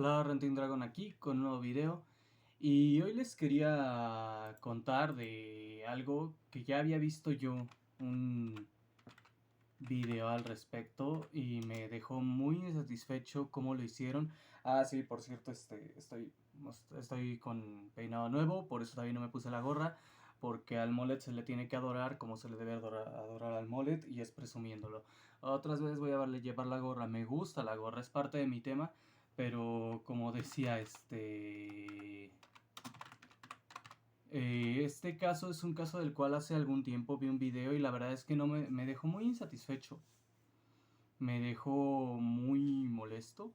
Hola, Renting Dragon aquí con un nuevo video y hoy les quería contar de algo que ya había visto yo un video al respecto y me dejó muy insatisfecho cómo lo hicieron. Ah, sí, por cierto, estoy con peinado nuevo, por eso todavía no me puse la gorra, porque al mullet se le tiene que adorar como se le debe adorar al mullet y es presumiéndolo. Otras veces voy a llevar la gorra, me gusta la gorra, es parte de mi tema, pero como decía, este caso es un caso del cual hace algún tiempo vi un video y la verdad es que no me dejó muy insatisfecho. Me dejó muy molesto.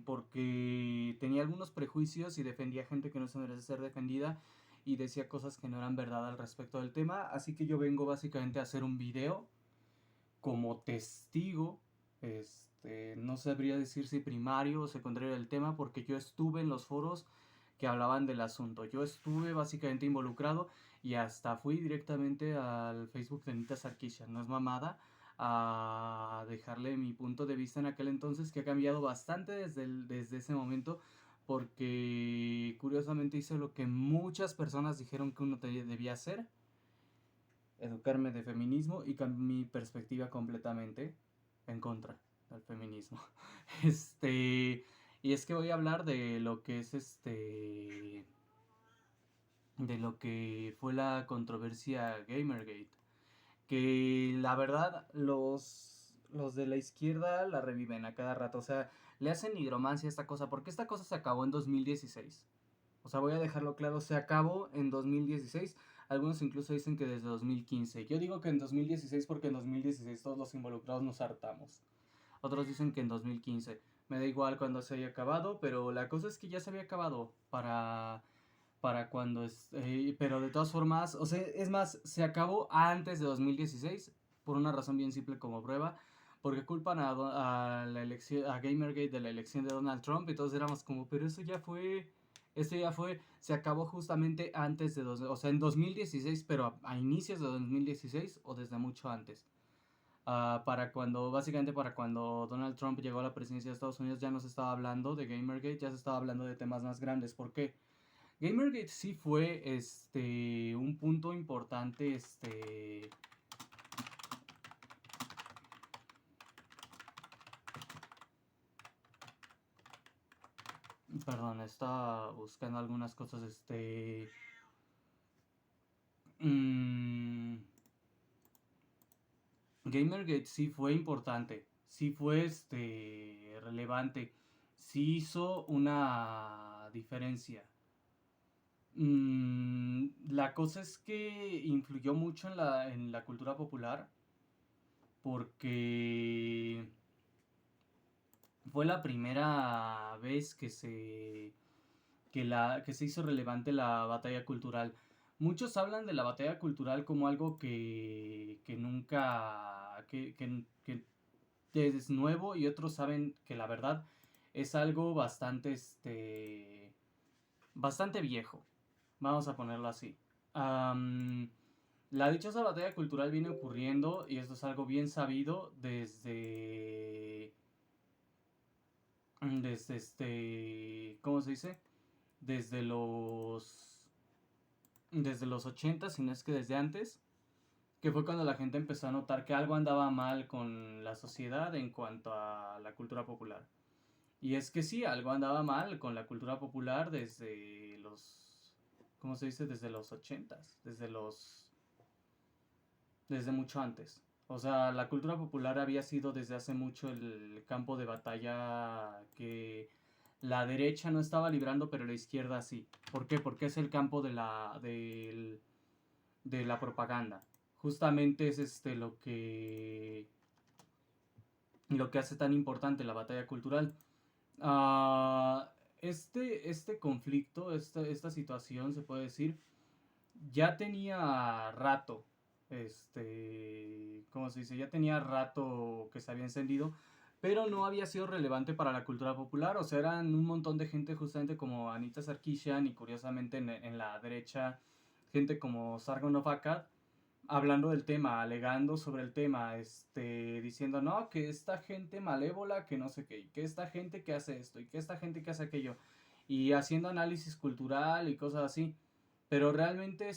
Porque tenía algunos prejuicios y defendía gente que no se merece ser defendida y decía cosas que no eran verdad al respecto del tema. Así que yo vengo básicamente a hacer un video como testigo. No sabría decir si primario o secundario del tema porque yo estuve en los foros que hablaban del asunto. Yo estuve básicamente involucrado y hasta fui directamente al Facebook de Nita Sarkisian, no es mamada, a dejarle mi punto de vista en aquel entonces, que ha cambiado bastante desde ese momento, porque curiosamente hice lo que muchas personas dijeron que uno debía hacer, educarme de feminismo, y cambié mi perspectiva completamente en contra del feminismo. Y es que voy a hablar de lo que es de lo que fue la controversia Gamergate, que la verdad los de la izquierda la reviven a cada rato, o sea, le hacen nigromancia a esta cosa, porque esta cosa se acabó en 2016. O sea, voy a dejarlo claro, se acabó en 2016. Algunos incluso dicen que desde 2015. Yo digo que en 2016 porque en 2016 todos los involucrados nos hartamos. Otros dicen que en 2015. Me da igual cuando se haya acabado, pero la cosa es que ya se había acabado para cuando pero de todas formas, o sea, es más, se acabó antes de 2016 por una razón bien simple como prueba, porque culpan a la elección, a Gamergate de la elección de Donald Trump y todos éramos como, pero eso ya fue, se acabó justamente antes de, o sea, en 2016, pero a inicios de 2016 o desde mucho antes. Básicamente para cuando Donald Trump llegó a la presidencia de Estados Unidos ya no se estaba hablando de Gamergate, ya se estaba hablando de temas más grandes. ¿Por qué? Gamergate sí fue un punto importante, perdón, estaba buscando algunas cosas, mm, Gamergate sí fue importante, sí fue relevante, sí hizo una diferencia. La cosa es que influyó mucho en la cultura popular porque fue la primera vez que se hizo relevante la batalla cultural. Muchos hablan de la batalla cultural como algo que nunca, que es nuevo, y otros saben que la verdad es algo bastante viejo. Vamos a ponerlo así. Am, la dichosa batalla cultural viene ocurriendo, y esto es algo bien sabido desde ¿cómo se dice? Desde desde los 80, si no es que desde antes, que fue cuando la gente empezó a notar que algo andaba mal con la sociedad en cuanto a la cultura popular. Y es que sí, algo andaba mal con la cultura popular desde ¿cómo se dice? Desde los 80, desde mucho antes. O sea, la cultura popular había sido desde hace mucho el campo de batalla que la derecha no estaba librando, pero la izquierda sí. ¿Por qué? Porque es el campo de la propaganda. Justamente es lo que hace tan importante la batalla cultural. Este conflicto, esta situación, se puede decir, ya tenía rato, ¿cómo se dice? Ya tenía rato que se había encendido, pero no había sido relevante para la cultura popular. O sea, eran un montón de gente justamente como Anita Sarkeesian, y curiosamente en la derecha, gente como Sargon of Akkad, hablando del tema, alegando sobre el tema, diciendo, no, que esta gente malévola, que no sé qué, y que esta gente que hace esto, y que esta gente que hace aquello, y haciendo análisis cultural y cosas así. Pero realmente,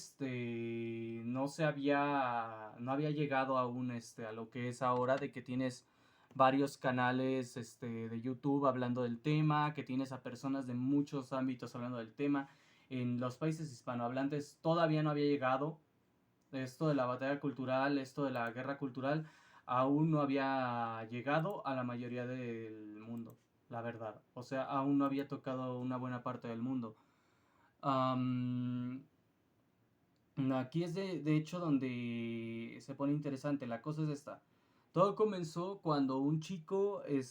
no había llegado aún, a lo que es ahora, de que tienes varios canales, de YouTube hablando del tema, que tienes a personas de muchos ámbitos hablando del tema. En los países hispanohablantes todavía no había llegado esto de la batalla cultural, esto de la guerra cultural, aún no había llegado a la mayoría del mundo, la verdad. O sea, aún no había tocado una buena parte del mundo. Am, Aquí es de hecho donde se pone interesante. La cosa es esta. Todo comenzó cuando a un chico le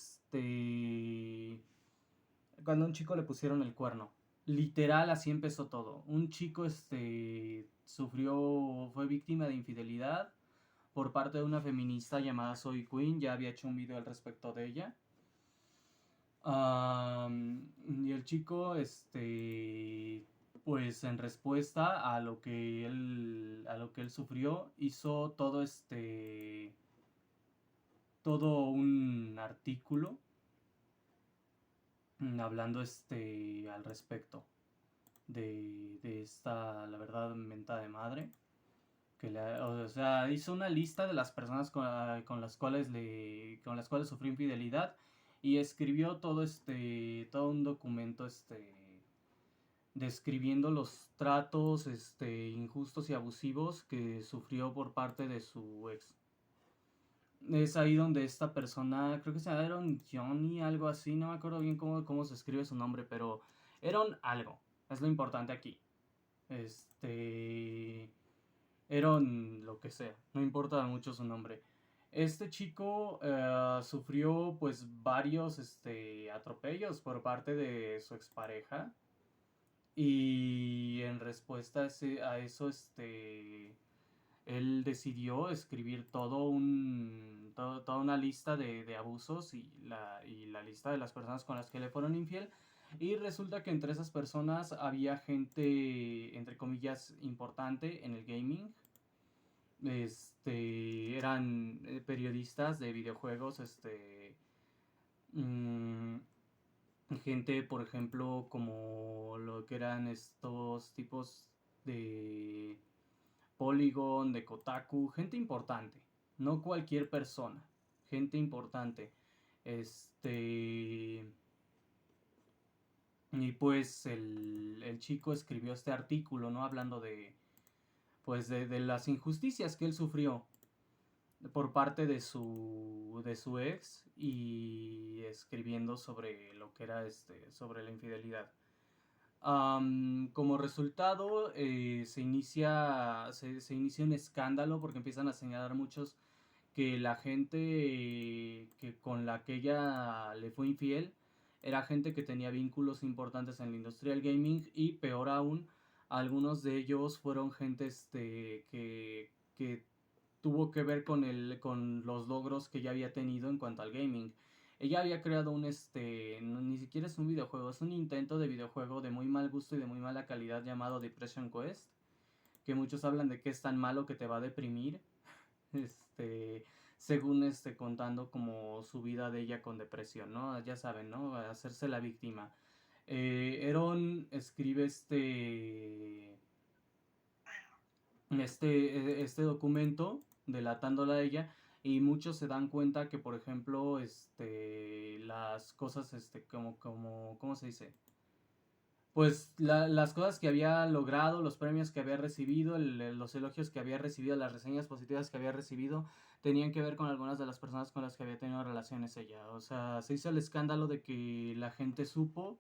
pusieron el cuerno. Literal, así empezó todo. Un chico, fue víctima de infidelidad por parte de una feminista llamada Zoe Quinn. Ya había hecho un video al respecto de ella. Y el chico, pues en respuesta a lo que él sufrió, hizo todo un artículo hablando, al respecto de esta, la verdad, mentada de madre. O sea, hizo una lista de las personas con las cuales sufrió infidelidad y escribió todo un documento, describiendo los tratos, injustos y abusivos que sufrió por parte de su ex. Es ahí donde esta persona, creo que se llama Aaron Johnny, algo así, no me acuerdo bien cómo se escribe su nombre, pero Aaron algo, es lo importante aquí. Aaron lo que sea, no importa mucho su nombre. Este chico sufrió pues varios atropellos por parte de su expareja y en respuesta a eso él decidió escribir toda una lista de abusos y la lista de las personas con las que le fueron infiel. Y resulta que entre esas personas había gente, entre comillas, importante en el gaming. Eran periodistas de videojuegos, mm, gente, por ejemplo, como lo que eran estos tipos de Polygon, de Kotaku, gente importante, no cualquier persona, gente importante. Este. Y pues el chico escribió este artículo, ¿no? Hablando pues de las injusticias que él sufrió por parte de su ex y escribiendo sobre lo que era sobre la infidelidad. Como resultado, se inicia un escándalo porque empiezan a señalar muchos que la gente que con la que ella le fue infiel era gente que tenía vínculos importantes en la industria del gaming y peor aún, algunos de ellos fueron gente que tuvo que ver con los logros que ya había tenido en cuanto al gaming. Ella había creado ni siquiera es un videojuego, es un intento de videojuego de muy mal gusto y de muy mala calidad llamado Depression Quest, que muchos hablan de que es tan malo que te va a deprimir, este, según contando como su vida de ella con depresión, ¿no? Ya saben, ¿no? Hacerse la víctima. Eron escribe este documento delatándola a ella y muchos se dan cuenta que por ejemplo las cosas ¿cómo se dice? Pues las cosas que había logrado, los premios que había recibido, los elogios que había recibido, las reseñas positivas que había recibido, tenían que ver con algunas de las personas con las que había tenido relaciones ella. O sea, se hizo el escándalo de que la gente supo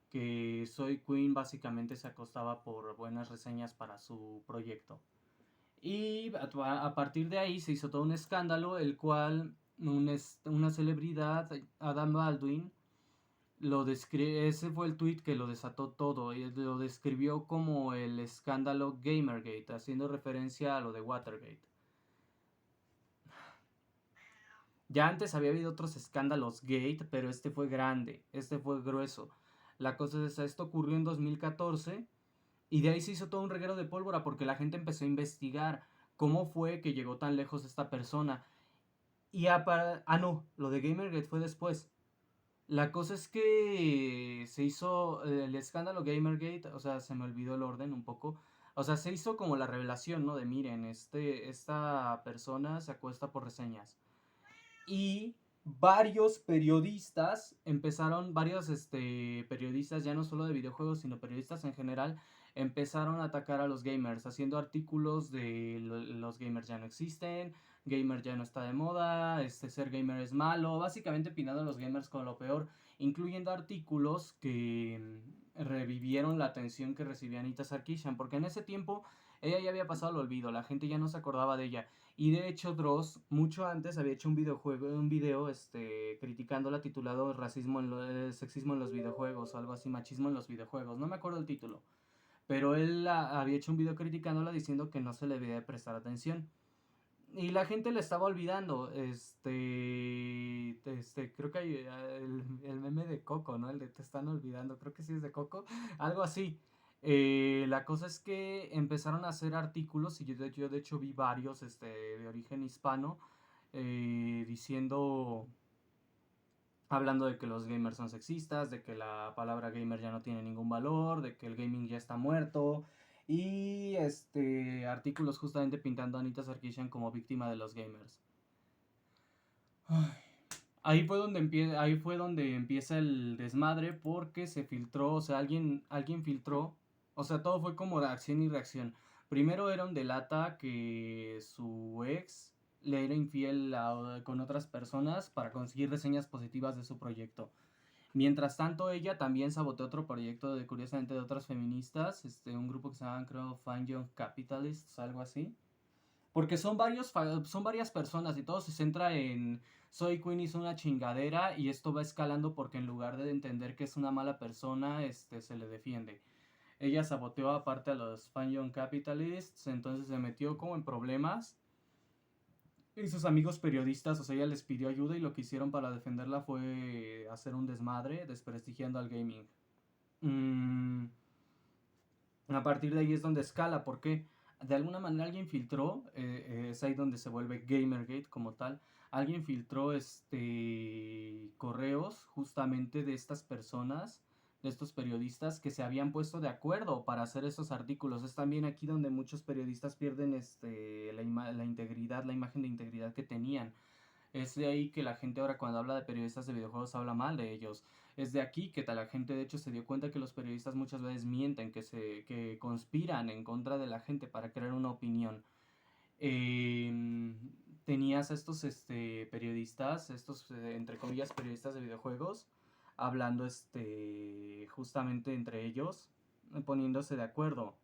que Soy Queen básicamente se acostaba por buenas reseñas para su proyecto. Y a partir de ahí se hizo todo un escándalo, el cual una celebridad, Adam Baldwin, ese fue el tweet que lo desató todo, y lo describió como el escándalo Gamergate, haciendo referencia a lo de Watergate. Ya antes había habido otros escándalos Gate, pero este fue grande, este fue grueso. La cosa es esa, esto ocurrió en 2014 y de ahí se hizo todo un reguero de pólvora porque la gente empezó a investigar cómo fue que llegó tan lejos esta persona. No, lo de Gamergate fue después. La cosa es que se hizo el escándalo Gamergate, o sea, se me olvidó el orden un poco. O sea, se hizo como la revelación, ¿no? De miren, esta persona se acuesta por reseñas. Y varios periodistas varios periodistas, ya no solo de videojuegos, sino periodistas en general, empezaron a atacar a los gamers, haciendo artículos de los gamers ya no existen, gamer ya no está de moda, ser gamer es malo, básicamente pinando a los gamers con lo peor, incluyendo artículos que revivieron la atención que recibía Anita Sarkeesian, porque en ese tiempo ella ya había pasado al olvido, la gente ya no se acordaba de ella. Y de hecho Dross, mucho antes, había hecho un video criticándola titulado Sexismo en los videojuegos o algo así, Machismo en los videojuegos, no me acuerdo el título. Pero él había hecho un video criticándola diciendo que no se le debía de prestar atención. Y la gente le estaba olvidando. Creo que hay el meme de Coco, ¿no? El de te están olvidando. Creo que sí es de Coco. Algo así. La cosa es que empezaron a hacer artículos, y yo de hecho vi varios de origen hispano, diciendo, hablando de que los gamers son sexistas, de que la palabra gamer ya no tiene ningún valor, de que el gaming ya está muerto. Y artículos justamente pintando a Anita Sarkeesian como víctima de los gamers. Ahí fue donde empieza el desmadre porque se filtró, o sea, alguien filtró, o sea, todo fue como de acción y reacción. Primero era un delata que su ex le era infiel con otras personas para conseguir reseñas positivas de su proyecto. Mientras tanto, ella también saboteó otro proyecto curiosamente, de otras feministas, un grupo que se llama, creo, Fine Young Capitalists, algo así. Porque son varias personas y todo se centra en Soy Queen hizo una chingadera y esto va escalando porque en lugar de entender que es una mala persona, se le defiende. Ella saboteó aparte a los Fine Young Capitalists, entonces se metió como en problemas. Y sus amigos periodistas, o sea, ella les pidió ayuda y lo que hicieron para defenderla fue hacer un desmadre, desprestigiando al gaming. Mm, a partir de ahí es donde escala, porque de alguna manera alguien filtró, es ahí donde se vuelve Gamergate como tal, alguien filtró correos justamente de estas personas, de estos periodistas que se habían puesto de acuerdo para hacer esos artículos. Es también aquí donde muchos periodistas pierden la integridad, la imagen de integridad que tenían. Es de ahí que la gente ahora cuando habla de periodistas de videojuegos habla mal de ellos. Es de aquí que la gente de hecho se dio cuenta que los periodistas muchas veces mienten, que conspiran en contra de la gente para crear una opinión. Tenías estos periodistas, estos entre comillas periodistas de videojuegos, hablando justamente entre ellos, poniéndose de acuerdo.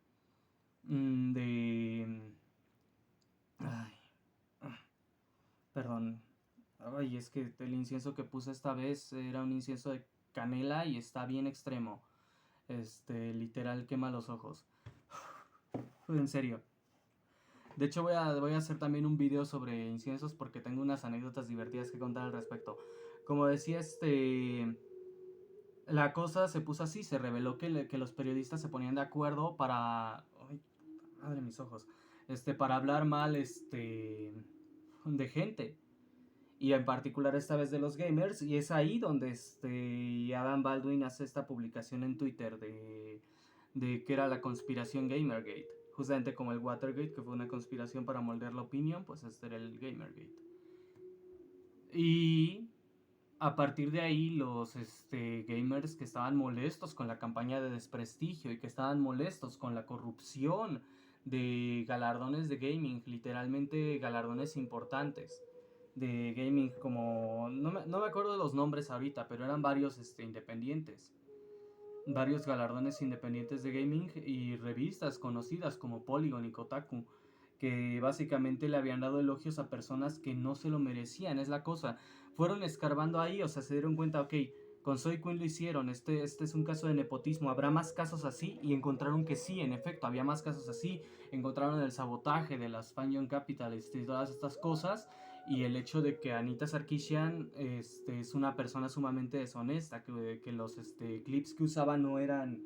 Mm, de... Ay, perdón. Ay, es que el incienso que puse esta vez era un incienso de canela y está bien extremo. Literal quema los ojos. En serio. De hecho voy a hacer también un video sobre inciensos porque tengo unas anécdotas divertidas que contar al respecto. Como decía, la cosa se puso así, se reveló que los periodistas se ponían de acuerdo para... Ay, madre mis ojos. Para hablar mal, de gente. Y en particular esta vez de los gamers, y es ahí donde Adam Baldwin hace esta publicación en Twitter de que era la conspiración Gamergate, justamente como el Watergate, que fue una conspiración para moldear la opinión, pues este era el Gamergate. Y a partir de ahí los gamers que estaban molestos con la campaña de desprestigio y que estaban molestos con la corrupción de galardones de gaming, literalmente galardones importantes de gaming, como no me acuerdo de los nombres ahorita, pero eran varios independientes, varios galardones independientes de gaming y revistas conocidas como Polygon y Kotaku, que básicamente le habían dado elogios a personas que no se lo merecían. Es la cosa, fueron escarbando ahí, o sea, se dieron cuenta, ok, con Soy Queen lo hicieron, este es un caso de nepotismo, ¿habrá más casos así? Y encontraron que sí, en efecto, había más casos así, encontraron el sabotaje de las Fine Capitalists y todas estas cosas, y el hecho de que Anita Sarkeesian es una persona sumamente deshonesta, que los clips que usaba no eran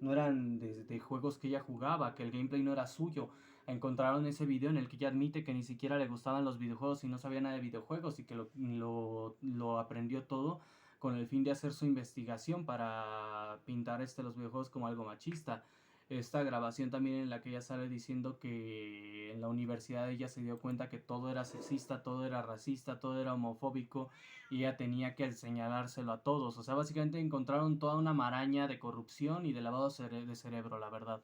de juegos que ella jugaba, que el gameplay no era suyo. encontraron ese video en el que ella admite que ni siquiera le gustaban los videojuegos y no sabía nada de videojuegos y que lo aprendió todo con el fin de hacer su investigación para pintar los videojuegos como algo machista. Esta grabación también en la que ella sale diciendo que en la universidad ella se dio cuenta que todo era sexista, todo era racista, todo era homofóbico y ella tenía que señalárselo a todos. O sea, básicamente encontraron toda una maraña de corrupción y de lavado de cerebro, la verdad.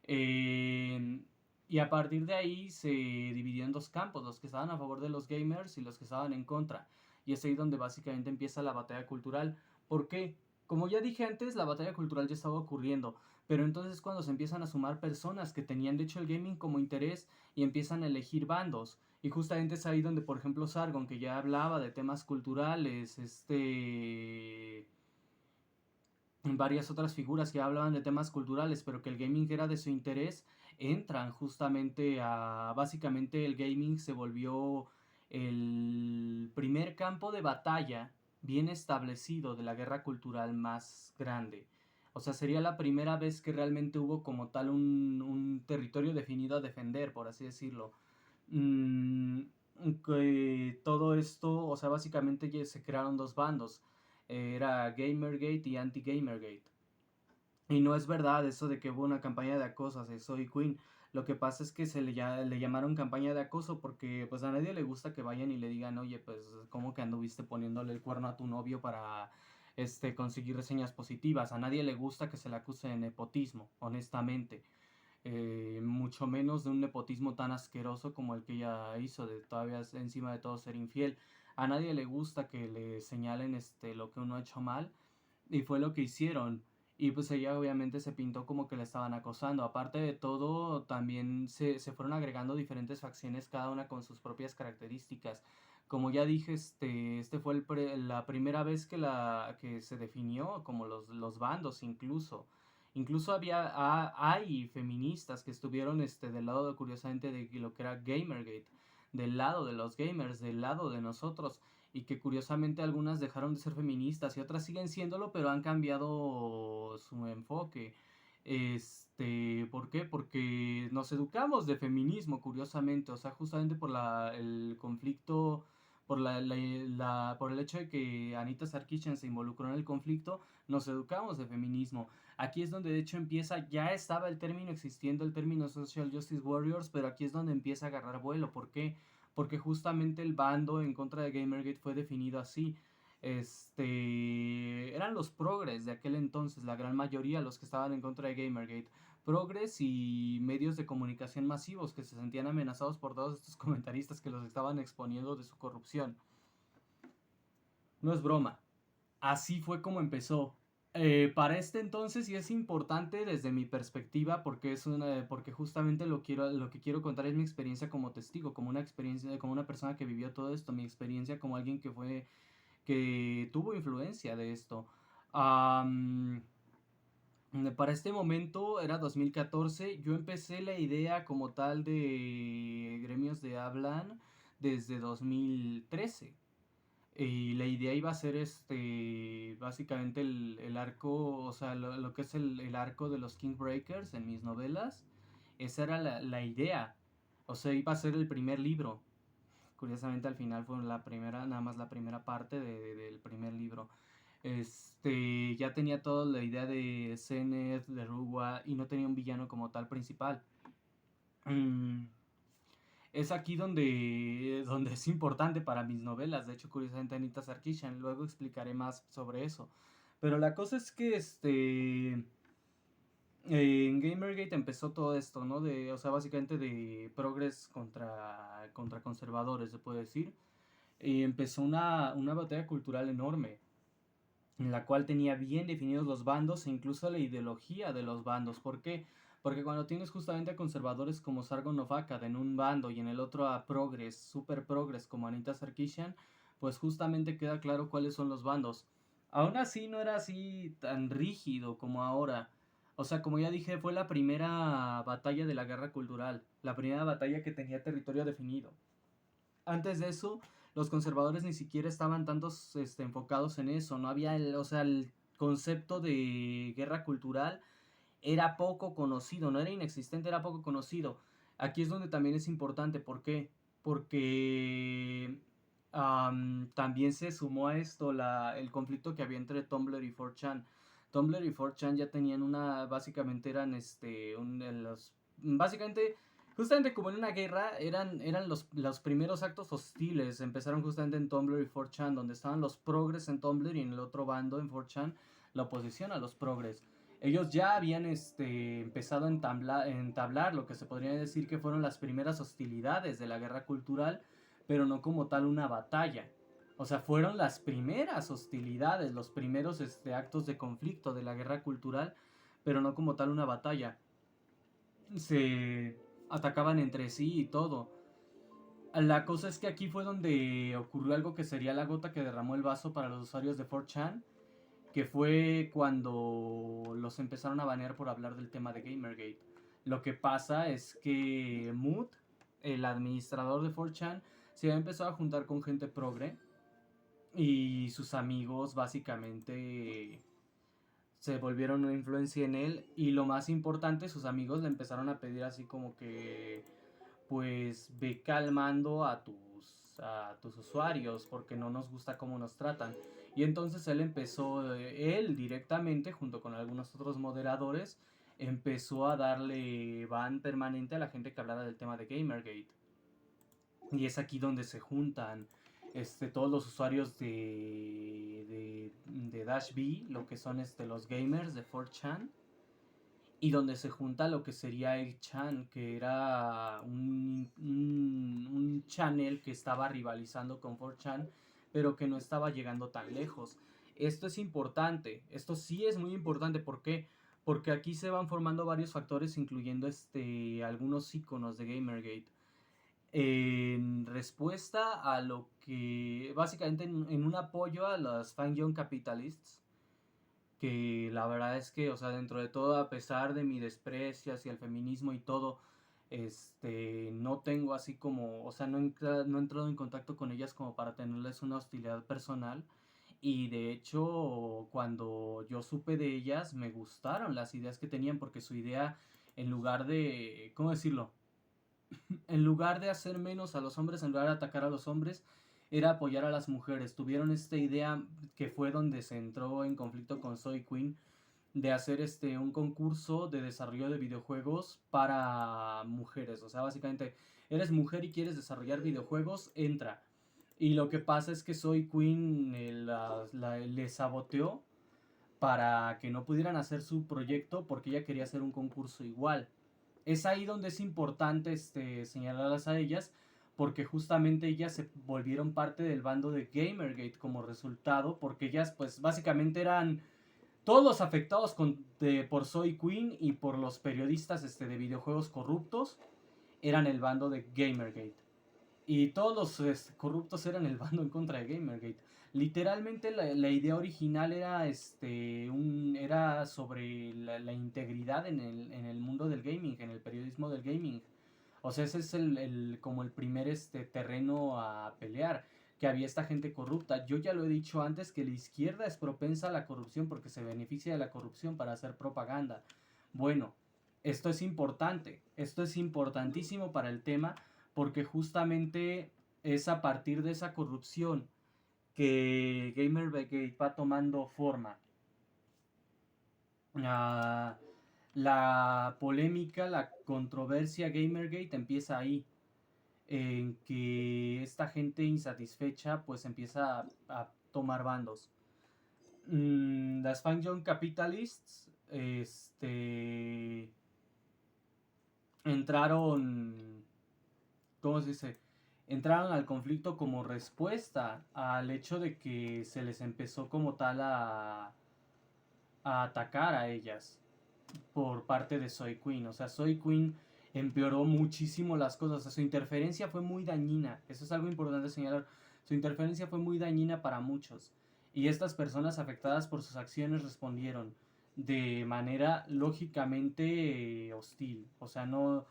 Eh, y a partir de ahí se dividió en dos campos, los que estaban a favor de los gamers y los que estaban en contra. Y es ahí donde básicamente empieza la batalla cultural. ¿Por qué? Como ya dije antes, la batalla cultural ya estaba ocurriendo. Pero entonces cuando se empiezan a sumar personas que tenían de hecho el gaming como interés y empiezan a elegir bandos. Y justamente es ahí donde, por ejemplo, Sargon, que ya hablaba de temas culturales, varias otras figuras que hablaban de temas culturales, pero que el gaming era de su interés, entran justamente a... Básicamente el gaming se volvió el primer campo de batalla bien establecido de la guerra cultural más grande. O sea, sería la primera vez que realmente hubo como tal un territorio definido a defender, por así decirlo. Mm, que todo esto, o sea, básicamente ya se crearon dos bandos. Era Gamergate y Anti-Gamergate. Y no es verdad eso de que hubo una campaña de acoso hacia Soy Queen. Lo que pasa es que le llamaron campaña de acoso porque pues a nadie le gusta que vayan y le digan, oye, pues ¿cómo que anduviste poniéndole el cuerno a tu novio para conseguir reseñas positivas? A nadie le gusta que se le acuse de nepotismo, honestamente. Mucho menos de un nepotismo tan asqueroso como el que ella hizo, de todavía encima de todo ser infiel. A nadie le gusta que le señalen lo que uno ha hecho mal y fue lo que hicieron. Y pues ella obviamente se pintó como que la estaban acosando. Aparte de todo, también se fueron agregando diferentes facciones, cada una con sus propias características. Como ya dije, este fue la primera vez que se definió como los bandos incluso. Incluso hay feministas que estuvieron del lado, curiosamente, de lo que era Gamergate, del lado de los gamers, del lado de nosotros, y que curiosamente algunas dejaron de ser feministas y otras siguen siéndolo, pero han cambiado su enfoque. ¿Por qué? Porque nos educamos de feminismo, curiosamente, o sea, justamente por el conflicto, por el hecho de que Anita Sarkeesian se involucró en el conflicto, nos educamos de feminismo. Aquí es donde de hecho empieza, ya estaba el término existiendo, el término Social Justice Warriors, pero aquí es donde empieza a agarrar vuelo. ¿Por qué? Porque justamente el bando en contra de Gamergate fue definido así. Eran los progres de aquel entonces, la gran mayoría los que estaban en contra de Gamergate. Progres y medios de comunicación masivos que se sentían amenazados por todos estos comentaristas que los estaban exponiendo de su corrupción. No es broma. Así fue como empezó. Para este entonces, y es importante desde mi perspectiva, porque justamente lo que quiero contar es mi experiencia como testigo, como una experiencia, como una persona que vivió todo esto, mi experiencia como alguien que tuvo influencia de esto. Para este momento era 2014, yo empecé la idea como tal de gremios de hablan desde 2013. Y la idea iba a ser básicamente el arco, o sea, lo que es el arco de los Kingbreakers en mis novelas. Esa era la idea. O sea, iba a ser el primer libro. Curiosamente al final fue la primera, nada más la primera parte del primer libro. Ya tenía toda la idea de Zenith, de Ruwa, y no tenía un villano como tal principal. Es aquí donde es importante para mis novelas. De hecho, curiosamente, Anita Sarkeesian. Luego explicaré más sobre eso. Pero la cosa es que en Gamergate empezó todo esto, ¿no? O sea, básicamente de progres contra conservadores, se puede decir. Y empezó una batalla cultural enorme, en la cual tenía bien definidos los bandos e incluso la ideología de los bandos. ¿Por qué? Porque cuando tienes justamente a conservadores como Sargon of Akkad en un bando y en el otro a progres, super progres como Anita Sarkeesian, pues justamente queda claro cuáles son los bandos. Aún así no era así tan rígido como ahora. O sea, como ya dije, fue la primera batalla de la guerra cultural, la primera batalla que tenía territorio definido. Antes de eso, los conservadores ni siquiera estaban tantos enfocados en eso. No había, o sea, el concepto de guerra cultural era poco conocido, no era inexistente, era poco conocido. Aquí es donde también es importante, ¿por qué? Porque también se sumó a esto el conflicto que había entre Tumblr y 4chan. Tumblr y 4chan ya tenían básicamente eran básicamente, justamente como en una guerra, eran los primeros actos hostiles. Empezaron justamente en Tumblr y 4chan, donde estaban los progres en Tumblr y en el otro bando, en 4chan, la oposición a los progres. Ellos ya habían empezado a entablar lo que se podría decir que fueron las primeras hostilidades de la guerra cultural, pero no como tal una batalla. O sea, fueron las primeras hostilidades, los primeros actos de conflicto de la guerra cultural, pero no como tal una batalla. Se atacaban entre sí y todo. La cosa es que aquí fue donde ocurrió algo que sería la gota que derramó el vaso para los usuarios de 4chan, que fue cuando los empezaron a banear por hablar del tema de Gamergate. Lo que pasa es que Mood, el administrador de 4chan, se empezó a juntar con gente progre y sus amigos básicamente se volvieron una influencia en él, y lo más importante, sus amigos le empezaron a pedir así como que pues ve calmando a tus usuarios porque no nos gusta cómo nos tratan. Y entonces él directamente, junto con algunos otros moderadores, empezó a darle ban permanente a la gente que hablara del tema de Gamergate. Y es aquí donde se juntan todos los usuarios de Dash B, lo que son los gamers de 4chan, y donde se junta lo que sería el Chan, que era un channel que estaba rivalizando con 4chan, pero que no estaba llegando tan lejos. Esto es importante, esto sí es muy importante, ¿por qué? Porque aquí se van formando varios factores, incluyendo algunos iconos de Gamergate. En respuesta a lo que, básicamente en un apoyo a los Fine Young Capitalists, que la verdad es que, o sea, dentro de todo, a pesar de mi desprecio hacia el feminismo y todo, no tengo así como, o sea, no he entrado en contacto con ellas como para tenerles una hostilidad personal. Y de hecho, cuando yo supe de ellas, me gustaron las ideas que tenían, porque su idea, en lugar de, ¿cómo decirlo? En lugar de hacer menos a los hombres, en lugar de atacar a los hombres, era apoyar a las mujeres. Tuvieron esta idea, que fue donde se entró en conflicto con Zoe Queen, de hacer un concurso de desarrollo de videojuegos para mujeres. O sea, básicamente, eres mujer y quieres desarrollar videojuegos, entra. Y lo que pasa es que Zoe Queen le saboteó para que no pudieran hacer su proyecto, porque ella quería hacer un concurso igual. Es ahí donde es importante señalarlas a ellas, porque justamente ellas se volvieron parte del bando de Gamergate como resultado, porque ellas pues básicamente eran todos los afectados por Zoe Queen y por los periodistas de videojuegos corruptos, eran el bando de Gamergate. Y todos los corruptos eran el bando en contra de Gamergate. Literalmente la idea original era sobre la integridad en el mundo del gaming, en el periodismo del gaming. O sea, ese es como el primer terreno a pelear, que había esta gente corrupta. Yo ya lo he dicho antes, que la izquierda es propensa a la corrupción porque se beneficia de la corrupción para hacer propaganda. Bueno, esto es importante, esto es importantísimo para el tema, porque justamente es a partir de esa corrupción que Gamergate va tomando forma. La polémica, la controversia Gamergate empieza ahí, en que esta gente insatisfecha pues empieza a tomar bandos. Las Fine Young Capitalists entraron, ¿cómo se dice? Entraron al conflicto como respuesta al hecho de que se les empezó como tal a atacar a ellas por parte de Zoe Queen. O sea, Zoe Queen empeoró muchísimo las cosas. O sea, su interferencia fue muy dañina. Eso es algo importante señalar. Su interferencia fue muy dañina para muchos. Y estas personas afectadas por sus acciones respondieron de manera lógicamente hostil. O sea, no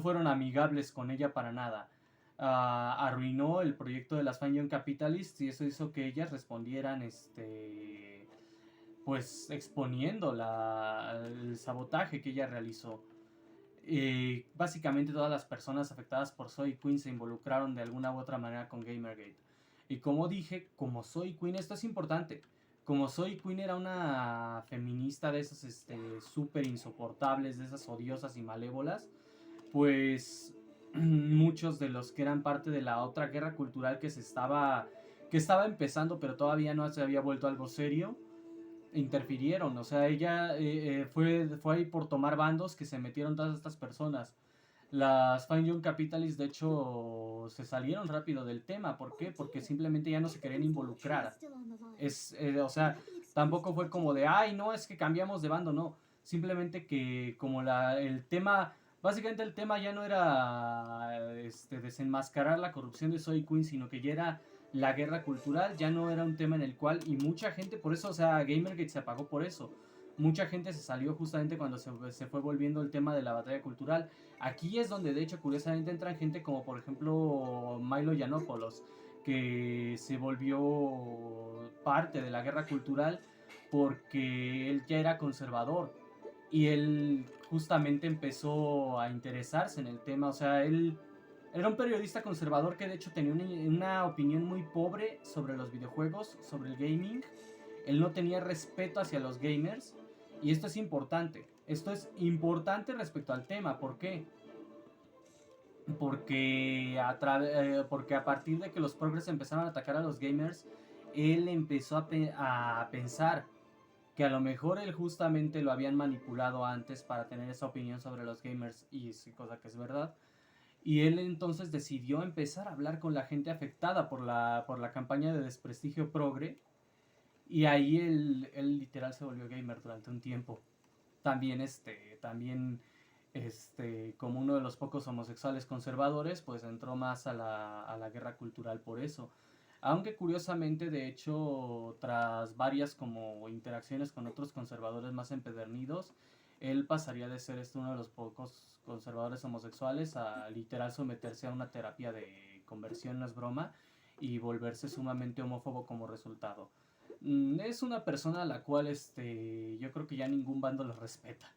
fueron amigables con ella para nada. Arruinó el proyecto de las Fine Young Capitalists, y eso hizo que ellas respondieran pues exponiendo el sabotaje que ella realizó. básicamente todas las personas afectadas por Zoe Quinn se involucraron de alguna u otra manera con Gamergate. Y como dije, como Zoe Quinn, esto es importante, como Zoe Quinn era una feminista de esas súper insoportables, de esas odiosas y malévolas, pues muchos de los que eran parte de la otra guerra cultural que estaba empezando pero todavía no se había vuelto algo serio, interfirieron. O sea, ella fue ahí por tomar bandos que se metieron todas estas personas. Las Fine Young Capitalists, de hecho, se salieron rápido del tema. ¿Por qué? Porque simplemente ya no se querían involucrar. O sea, tampoco fue como de, ay, no, es que cambiamos de bando, no. Simplemente que como el tema, básicamente el tema ya no era desenmascarar la corrupción de Zoe Quinn, sino que ya era la guerra cultural, ya no era un tema en el cual, y mucha gente, por eso, o sea, Gamergate se apagó por eso. Mucha gente se salió justamente cuando se fue volviendo el tema de la batalla cultural. Aquí es donde, de hecho, curiosamente entran gente como, por ejemplo, Milo Yiannopoulos, que se volvió parte de la guerra cultural porque él ya era conservador y él justamente empezó a interesarse en el tema. O sea, él era un periodista conservador que de hecho tenía una opinión muy pobre sobre los videojuegos, sobre el gaming. Él no tenía respeto hacia los gamers. Y esto es importante. Esto es importante respecto al tema. ¿Por qué? Porque a partir de que los progres empezaron a atacar a los gamers, él empezó a pensar que a lo mejor él justamente lo habían manipulado antes para tener esa opinión sobre los gamers, y es cosa que es verdad. Y él entonces decidió empezar a hablar con la gente afectada por la campaña de desprestigio progre. Y ahí él literal se volvió gamer durante un tiempo. También como uno de los pocos homosexuales conservadores, pues entró más a la guerra cultural por eso. Aunque curiosamente, de hecho, tras varias como interacciones con otros conservadores más empedernidos, él pasaría de ser uno de los pocos conservadores homosexuales a literal someterse a una terapia de conversión, no es broma, y volverse sumamente homófobo como resultado. Es una persona a la cual yo creo que ya ningún bando le respeta.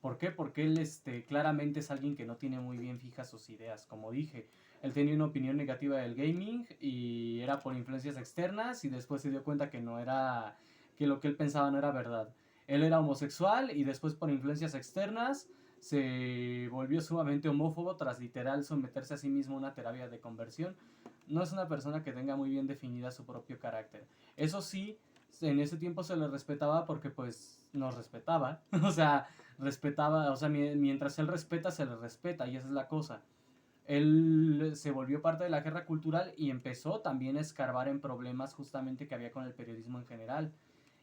¿Por qué? Porque él claramente es alguien que no tiene muy bien fijas sus ideas. Como dije, él tenía una opinión negativa del gaming y era por influencias externas, y después se dio cuenta que no era, que lo que él pensaba no era verdad. Él era homosexual y después por influencias externas se volvió sumamente homófobo tras literal someterse a sí mismo a una terapia de conversión. No es una persona que tenga muy bien definida su propio carácter. Eso sí, en ese tiempo se le respetaba porque pues nos respetaba. O sea, respetaba, o sea, mientras él respeta, se le respeta, y esa es la cosa. Él se volvió parte de la guerra cultural y empezó también a escarbar en problemas justamente que había con el periodismo en general.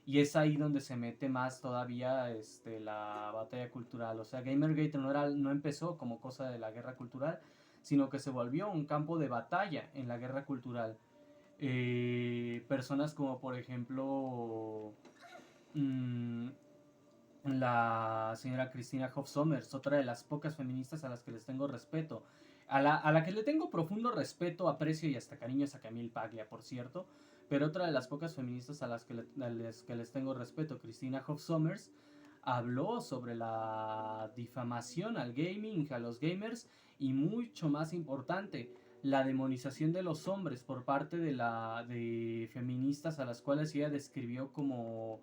Y es ahí donde se mete más todavía la batalla cultural. O sea, Gamergate no empezó como cosa de la guerra cultural, sino que se volvió un campo de batalla en la guerra cultural. Personas como por ejemplo la señora Cristina Hoff Sommers, otra de las pocas feministas a las que les tengo respeto. A la que le tengo profundo respeto, aprecio y hasta cariño es a Camille Paglia, por cierto. Pero otra de las pocas feministas a las que les tengo respeto, Cristina Hoff Sommers, habló sobre la difamación al gaming, a los gamers, y mucho más importante, la demonización de los hombres por parte de feministas a las cuales ella describió como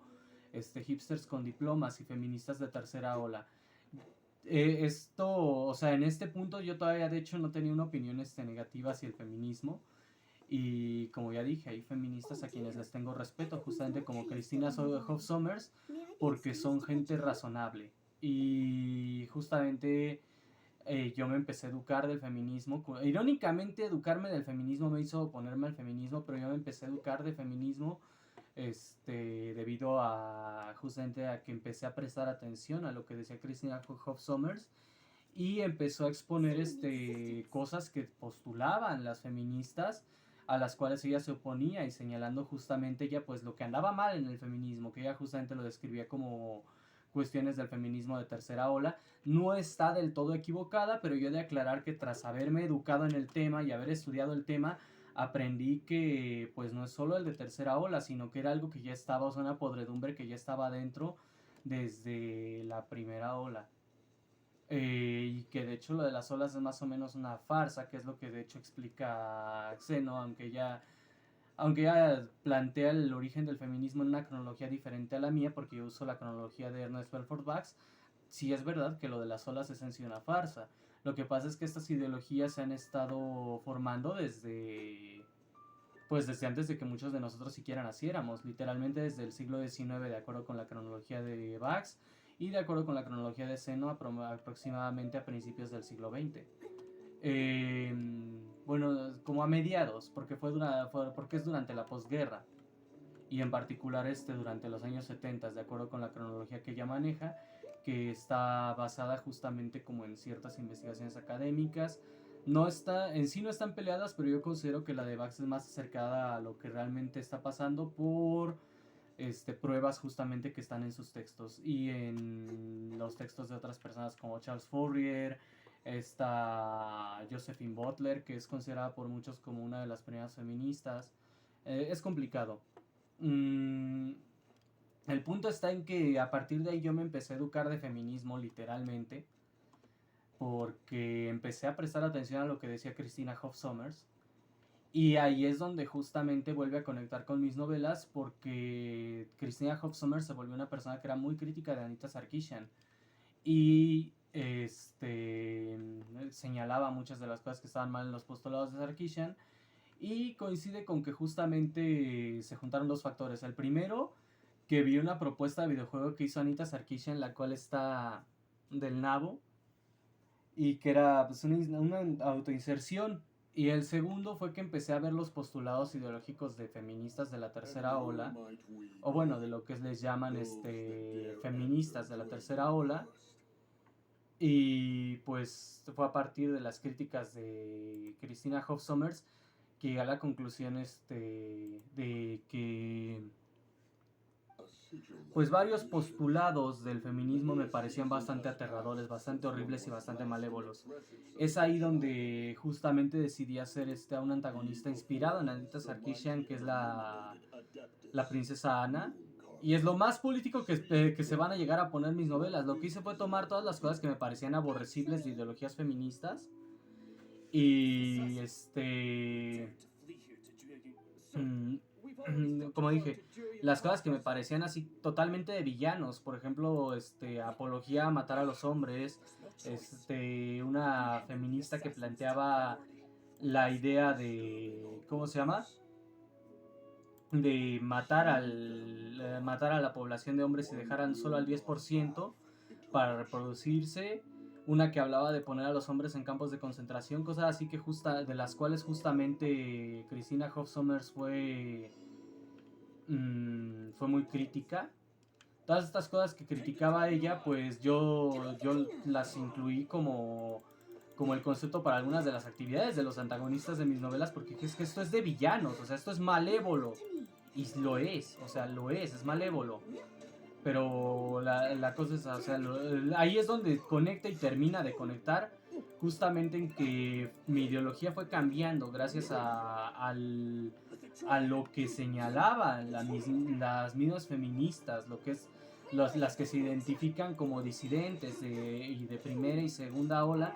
hipsters con diplomas y feministas de tercera ola. O sea, en este punto yo todavía de hecho no tenía una opinión negativa hacia el feminismo. Y como ya dije, hay feministas a quienes les tengo respeto, justamente como Cristina Hoff Sommers, porque son gente razonable. Y justamente yo me empecé a educar del feminismo. Irónicamente, educarme del feminismo me hizo oponerme al feminismo, pero yo me empecé a educar de feminismo debido a justamente a que empecé a prestar atención a lo que decía Christina Hoff Sommers, y empezó a exponer cosas que postulaban las feministas a las cuales ella se oponía, y señalando justamente ella pues lo que andaba mal en el feminismo, que ella justamente lo describía como cuestiones del feminismo de tercera ola. No está del todo equivocada, pero yo he de aclarar que tras haberme educado en el tema y haber estudiado el tema, aprendí que pues no es solo el de tercera ola, sino que era algo que ya estaba, o sea, una podredumbre que ya estaba dentro desde la primera ola. Y que de hecho lo de las olas es más o menos una farsa, que es lo que de hecho explica Xeno, aunque ya plantea el origen del feminismo en una cronología diferente a la mía, porque yo uso la cronología de Ernest Belfort Bax. Sí es verdad que lo de las olas es en sí una farsa. Lo que pasa es que estas ideologías se han estado formando desde antes de que muchos de nosotros siquiera naciéramos, literalmente desde el siglo XIX, de acuerdo con la cronología de Bax, y de acuerdo con la cronología de Zeno, aproximadamente a principios del siglo XX. Eh, bueno, como a mediados, porque es durante la posguerra, y en particular durante los años 70, de acuerdo con la cronología que ella maneja, que está basada justamente como en ciertas investigaciones académicas. No está, en sí no están peleadas, pero yo considero que la de Bax es más acercada a lo que realmente está pasando por pruebas justamente que están en sus textos y en los textos de otras personas como Charles Fourier, está Josephine Butler, que es considerada por muchos como una de las primeras feministas. Es complicado. Mm, el punto está en que a partir de ahí yo me empecé a educar de feminismo literalmente, porque empecé a prestar atención a lo que decía Christina Hoff Sommers. Y ahí es donde justamente vuelve a conectar con mis novelas, porque Christina Hoff Sommers se volvió una persona que era muy crítica de Anita Sarkeesian. Y señalaba muchas de las cosas que estaban mal en los postulados de Sarkeesian. Y coincide con que justamente se juntaron dos factores. El primero, que vi una propuesta de videojuego que hizo Anita Sarkeesian, la cual está del nabo, y que era pues, una autoinserción. Y el segundo fue que empecé a ver los postulados ideológicos de feministas de la tercera ola, o bueno, de lo que les llaman feministas de la tercera ola. Y pues fue a partir de las críticas de Christina Hoff Sommers que llegué a la conclusión de que pues varios postulados del feminismo me parecían bastante aterradores, bastante horribles y bastante malévolos. Es ahí donde justamente decidí hacer a un antagonista inspirado en Anita Sarkeesian, que es la princesa Ana. Y es lo más político que se van a llegar a poner mis novelas. Lo que hice fue tomar todas las cosas que me parecían aborrecibles de ideologías feministas y como dije, las cosas que me parecían así totalmente de villanos, por ejemplo, apología a matar a los hombres, una feminista que planteaba la idea de, ¿cómo se llama? De matar a la población de hombres y dejaran solo al 10% para reproducirse. Una que hablaba de poner a los hombres en campos de concentración, cosas así de las cuales justamente Christina Hoff Sommers fue muy crítica. Todas estas cosas que criticaba ella, pues yo las incluí como el concepto para algunas de las actividades de los antagonistas de mis novelas, porque es que esto es de villanos, o sea, esto es malévolo. Y lo es, o sea, es malévolo. Pero la cosa es, o sea, ahí es donde conecta y termina de conectar, justamente en que mi ideología fue cambiando gracias a lo que señalaban las mismas feministas, lo que es las que se identifican como disidentes y de primera y segunda ola,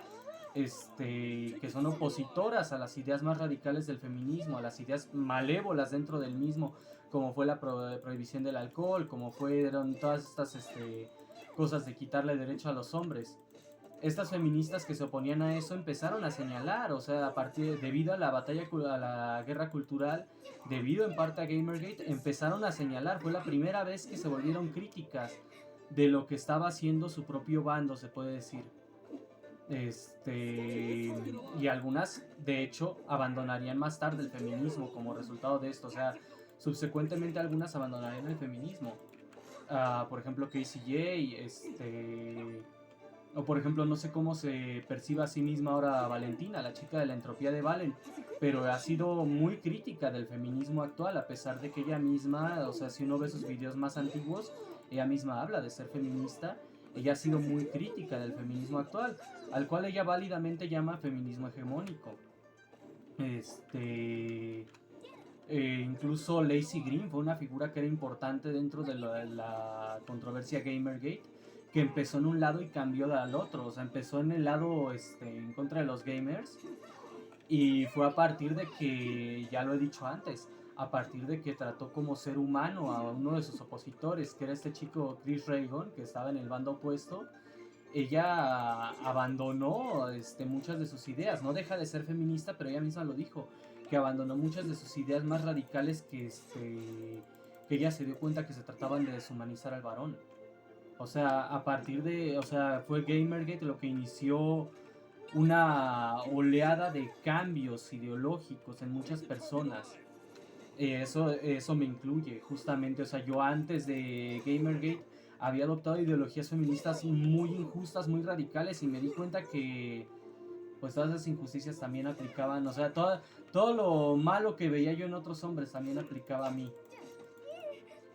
que son opositoras a las ideas más radicales del feminismo, a las ideas malévolas dentro del mismo, como fue la prohibición del alcohol, como fueron todas estas cosas de quitarle derecho a los hombres. Estas feministas que se oponían a eso empezaron a señalar, o sea, debido a la batalla, a la guerra cultural, debido en parte a Gamergate, empezaron a señalar, fue la primera vez que se volvieron críticas de lo que estaba haciendo su propio bando, se puede decir. Y algunas, de hecho, abandonarían más tarde el feminismo como resultado de esto, o sea, subsecuentemente algunas abandonarían el feminismo. Por ejemplo, Casey J, o por ejemplo, no sé cómo se percibe a sí misma ahora Valentina, la chica de la entropía de Valen, pero ha sido muy crítica del feminismo actual, a pesar de que ella misma, o sea, si uno ve sus videos más antiguos, ella misma habla de ser feminista. Ella ha sido muy crítica del feminismo actual, al cual ella válidamente llama feminismo hegemónico. Incluso Lacey Green fue una figura que era importante dentro de la controversia Gamergate, que empezó en un lado y cambió al otro. O sea, empezó en el lado en contra de los gamers. Y fue a partir de que, ya lo he dicho antes, a partir de que trató como ser humano a uno de sus opositores, que era este chico Chris Reagan, que estaba en el bando opuesto. Ella abandonó muchas de sus ideas. No deja de ser feminista, pero ella misma lo dijo, que abandonó muchas de sus ideas más radicales que ella se dio cuenta que se trataban de deshumanizar al varón. O sea, a partir de, o sea, fue Gamergate lo que inició una oleada de cambios ideológicos en muchas personas. Eso me incluye, justamente. O sea, yo antes de Gamergate había adoptado ideologías feministas muy injustas, muy radicales, y me di cuenta que pues todas esas injusticias también aplicaban, o sea, todo lo malo que veía yo en otros hombres también aplicaba a mí.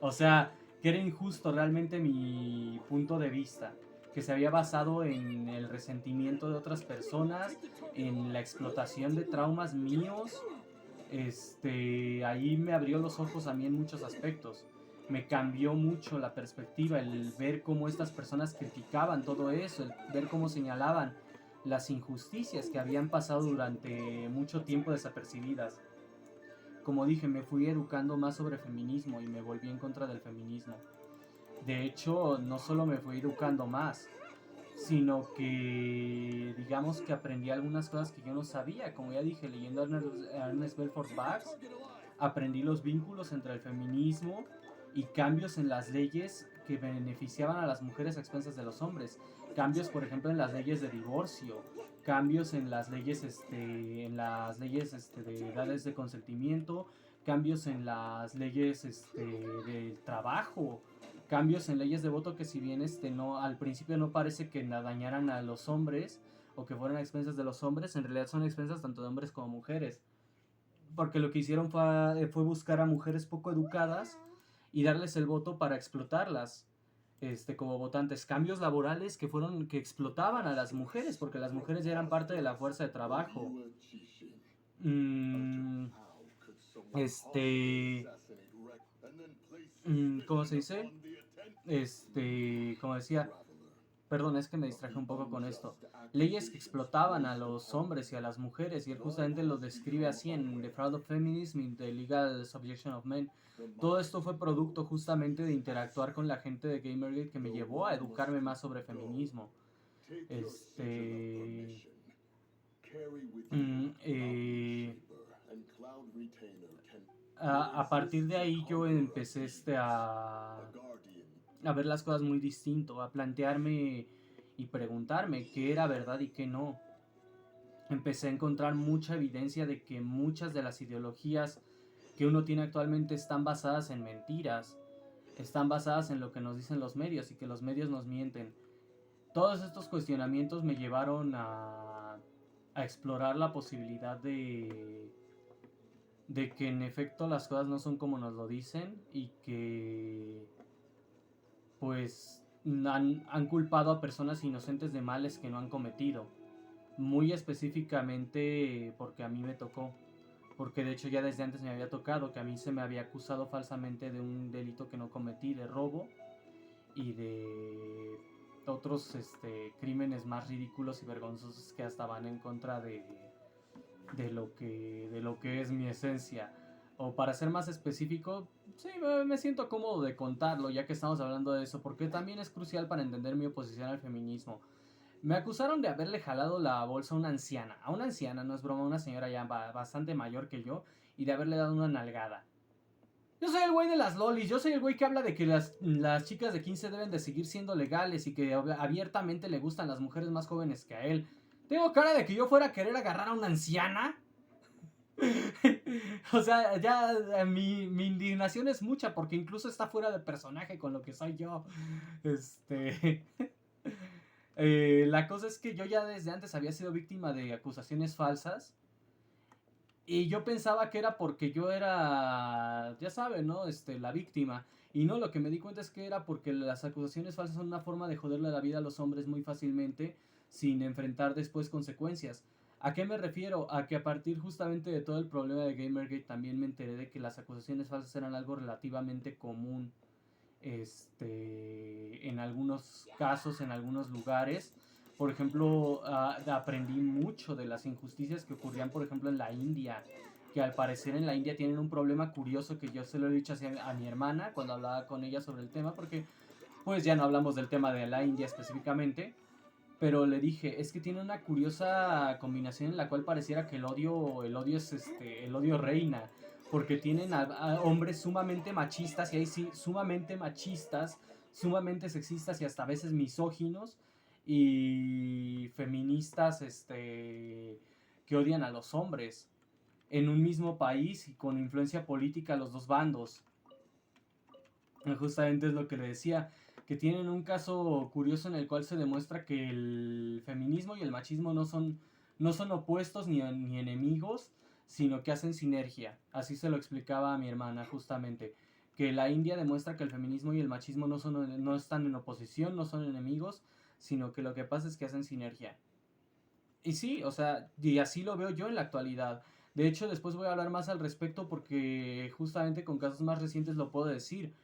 O sea, que era injusto realmente mi punto de vista, que se había basado en el resentimiento de otras personas, en la explotación de traumas míos. Ahí me abrió los ojos a mí en muchos aspectos. Me cambió mucho la perspectiva, el ver cómo estas personas criticaban todo eso, el ver cómo señalaban las injusticias que habían pasado durante mucho tiempo desapercibidas. Como dije, me fui educando más sobre feminismo y me volví en contra del feminismo. De hecho, no solo me fui educando más, sino que digamos que aprendí algunas cosas que yo no sabía. Como ya dije, leyendo a Ernest Belfort Bax, aprendí los vínculos entre el feminismo y cambios en las leyes que beneficiaban a las mujeres a expensas de los hombres. Cambios, por ejemplo, en las leyes de divorcio, cambios en las leyes, de edades de consentimiento, cambios en las leyes del trabajo, cambios en leyes de voto que, si bien no, al principio no parece que dañaran a los hombres o que fueran a expensas de los hombres, en realidad son expensas tanto de hombres como mujeres, porque lo que hicieron fue buscar a mujeres poco educadas y darles el voto para explotarlas como votantes. Cambios laborales que explotaban a las mujeres, porque las mujeres ya eran parte de la fuerza de trabajo. Mm, este ¿Cómo se dice? Como decía, perdón, es que me distraje un poco con esto. Leyes que explotaban a los hombres y a las mujeres, y él justamente lo describe así en The Fraud of Feminism y The Legal Subjection of Men. Todo esto fue producto justamente de interactuar con la gente de Gamergate, que me llevó a educarme más sobre feminismo. Mm, eh, a partir de ahí yo empecé a ver las cosas muy distinto, a plantearme y preguntarme qué era verdad y qué no. Empecé a encontrar mucha evidencia de que muchas de las ideologías que uno tiene actualmente están basadas en mentiras, están basadas en lo que nos dicen los medios y que los medios nos mienten. Todos estos cuestionamientos me llevaron a explorar la posibilidad de que en efecto las cosas no son como nos lo dicen, y que pues han culpado a personas inocentes de males que no han cometido. Muy específicamente porque a mí me tocó. Porque de hecho ya desde antes me había tocado, que a mí se me había acusado falsamente de un delito que no cometí, de robo, y de otros crímenes más ridículos y vergonzosos que hasta van en contra de lo que es mi esencia. O para ser más específico, sí, me siento cómodo de contarlo, ya que estamos hablando de eso, porque también es crucial para entender mi oposición al feminismo. Me acusaron de haberle jalado la bolsa a una anciana, no es broma, una señora ya bastante mayor que yo, y de haberle dado una nalgada. Yo soy el güey de las lolis, yo soy el güey que habla de que las chicas de 15 deben de seguir siendo legales y que abiertamente le gustan las mujeres más jóvenes que a él. ¿Tengo cara de que yo fuera a querer agarrar a una anciana? O sea, ya mi indignación es mucha, porque incluso está fuera de personaje con lo que soy yo. La cosa es que yo ya desde antes había sido víctima de acusaciones falsas. Y yo pensaba que era porque yo era, ya saben, ¿no? La víctima. Y no, lo que me di cuenta es que era porque las acusaciones falsas son una forma de joderle la vida a los hombres muy fácilmente, sin enfrentar después consecuencias. ¿A qué me refiero? A que a partir justamente de todo el problema de Gamergate también me enteré de que las acusaciones falsas eran algo relativamente común en algunos casos, en algunos lugares. Por ejemplo, aprendí mucho de las injusticias que ocurrían, por ejemplo, en la India, que al parecer en la India tienen un problema curioso que yo se lo he dicho a mi hermana cuando hablaba con ella sobre el tema, porque pues ya no hablamos del tema de la India específicamente, pero le dije, es que tiene una curiosa combinación en la cual pareciera que el odio reina, porque tienen a hombres sumamente machistas, y ahí sí, sumamente machistas, sumamente sexistas y hasta a veces misóginos, y feministas, que odian a los hombres, en un mismo país y con influencia política los dos bandos. Justamente es lo que le decía, que tienen un caso curioso en el cual se demuestra que el feminismo y el machismo no son opuestos ni enemigos, sino que hacen sinergia. Así se lo explicaba a mi hermana justamente, que la India demuestra que el feminismo y el machismo no están en oposición, no son enemigos, sino que lo que pasa es que hacen sinergia. Y sí, o sea, y así lo veo yo en la actualidad. De hecho, después voy a hablar más al respecto porque justamente con casos más recientes lo puedo decir.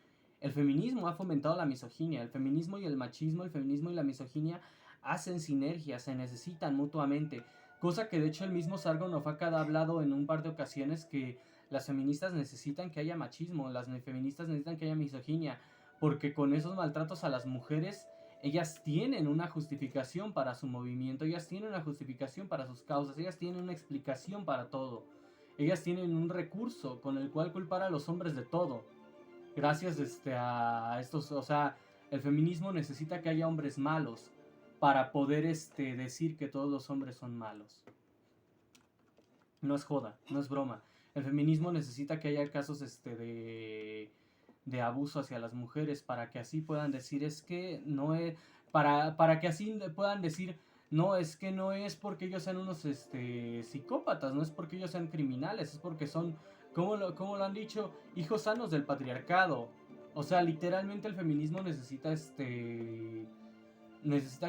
El feminismo ha fomentado la misoginia. El feminismo y el machismo, el feminismo y la misoginia hacen sinergia, se necesitan mutuamente. Cosa que de hecho el mismo Sargon of Akkad ha hablado en un par de ocasiones, que las feministas necesitan que haya machismo, las feministas necesitan que haya misoginia, porque con esos maltratos a las mujeres ellas tienen una justificación para su movimiento, ellas tienen una justificación para sus causas, ellas tienen una explicación para todo. Ellas tienen un recurso con el cual culpar a los hombres de todo. Gracias a estos, o sea, el feminismo necesita que haya hombres malos para poder decir que todos los hombres son malos. No es joda, no es broma. El feminismo necesita que haya casos de abuso hacia las mujeres para que así puedan decir es que no es, para que así puedan decir no, es que no es porque ellos sean unos psicópatas, no es porque ellos sean criminales, es porque son, como lo han dicho, hijos sanos del patriarcado. O sea, literalmente el feminismo necesita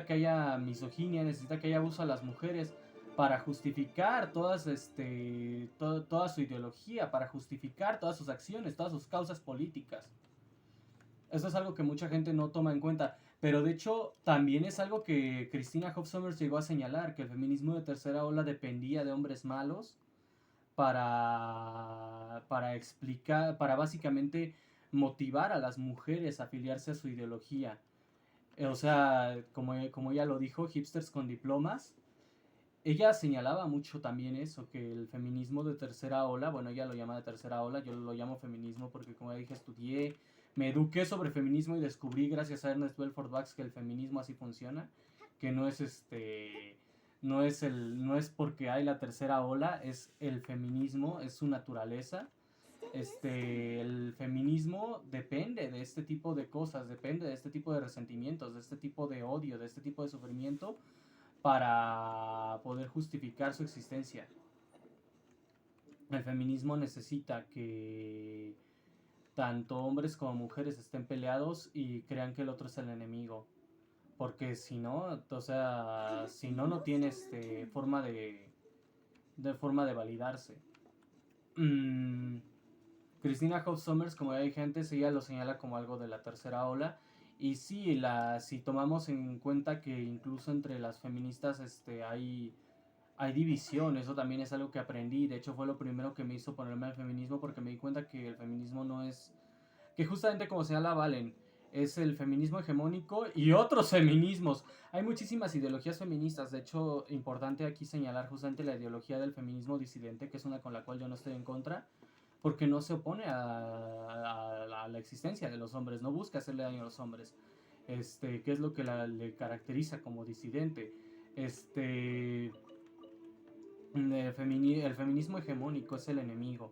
que haya misoginia, necesita que haya abuso a las mujeres para justificar toda su ideología, para justificar todas sus acciones, todas sus causas políticas. Eso es algo que mucha gente no toma en cuenta, pero de hecho también es algo que Christina Hoff Sommers llegó a señalar, que el feminismo de tercera ola dependía de hombres malos para explicar, para básicamente motivar a las mujeres a afiliarse a su ideología. O sea, como ella lo dijo, hipsters con diplomas. Ella señalaba mucho también eso, que el feminismo de tercera ola, bueno, ella lo llama de tercera ola, yo lo llamo feminismo porque como ya dije, estudié, me eduqué sobre feminismo y descubrí gracias a Ernest Belfort Bax que el feminismo así funciona, que no es porque hay la tercera ola, es el feminismo, es su naturaleza. El feminismo depende de este tipo de cosas, depende de este tipo de resentimientos, de este tipo de odio, de este tipo de sufrimiento para poder justificar su existencia. El feminismo necesita que tanto hombres como mujeres estén peleados y crean que el otro es el enemigo. Porque si no, o sea, si no, no tiene forma de validarse. Christina Hoff Sommers, como ya dije antes, ella lo señala como algo de la tercera ola. Y sí, si tomamos en cuenta que incluso entre las feministas hay división, eso también es algo que aprendí. De hecho, fue lo primero que me hizo ponerme al feminismo, porque me di cuenta que el feminismo no es, que justamente como señala Valen, es el feminismo hegemónico y otros feminismos. Hay muchísimas ideologías feministas. De hecho, importante aquí señalar justamente la ideología del feminismo disidente, que es una con la cual yo no estoy en contra, porque no se opone a la existencia de los hombres, no busca hacerle daño a los hombres. ¿Qué es lo que le caracteriza como disidente? El feminismo hegemónico es el enemigo.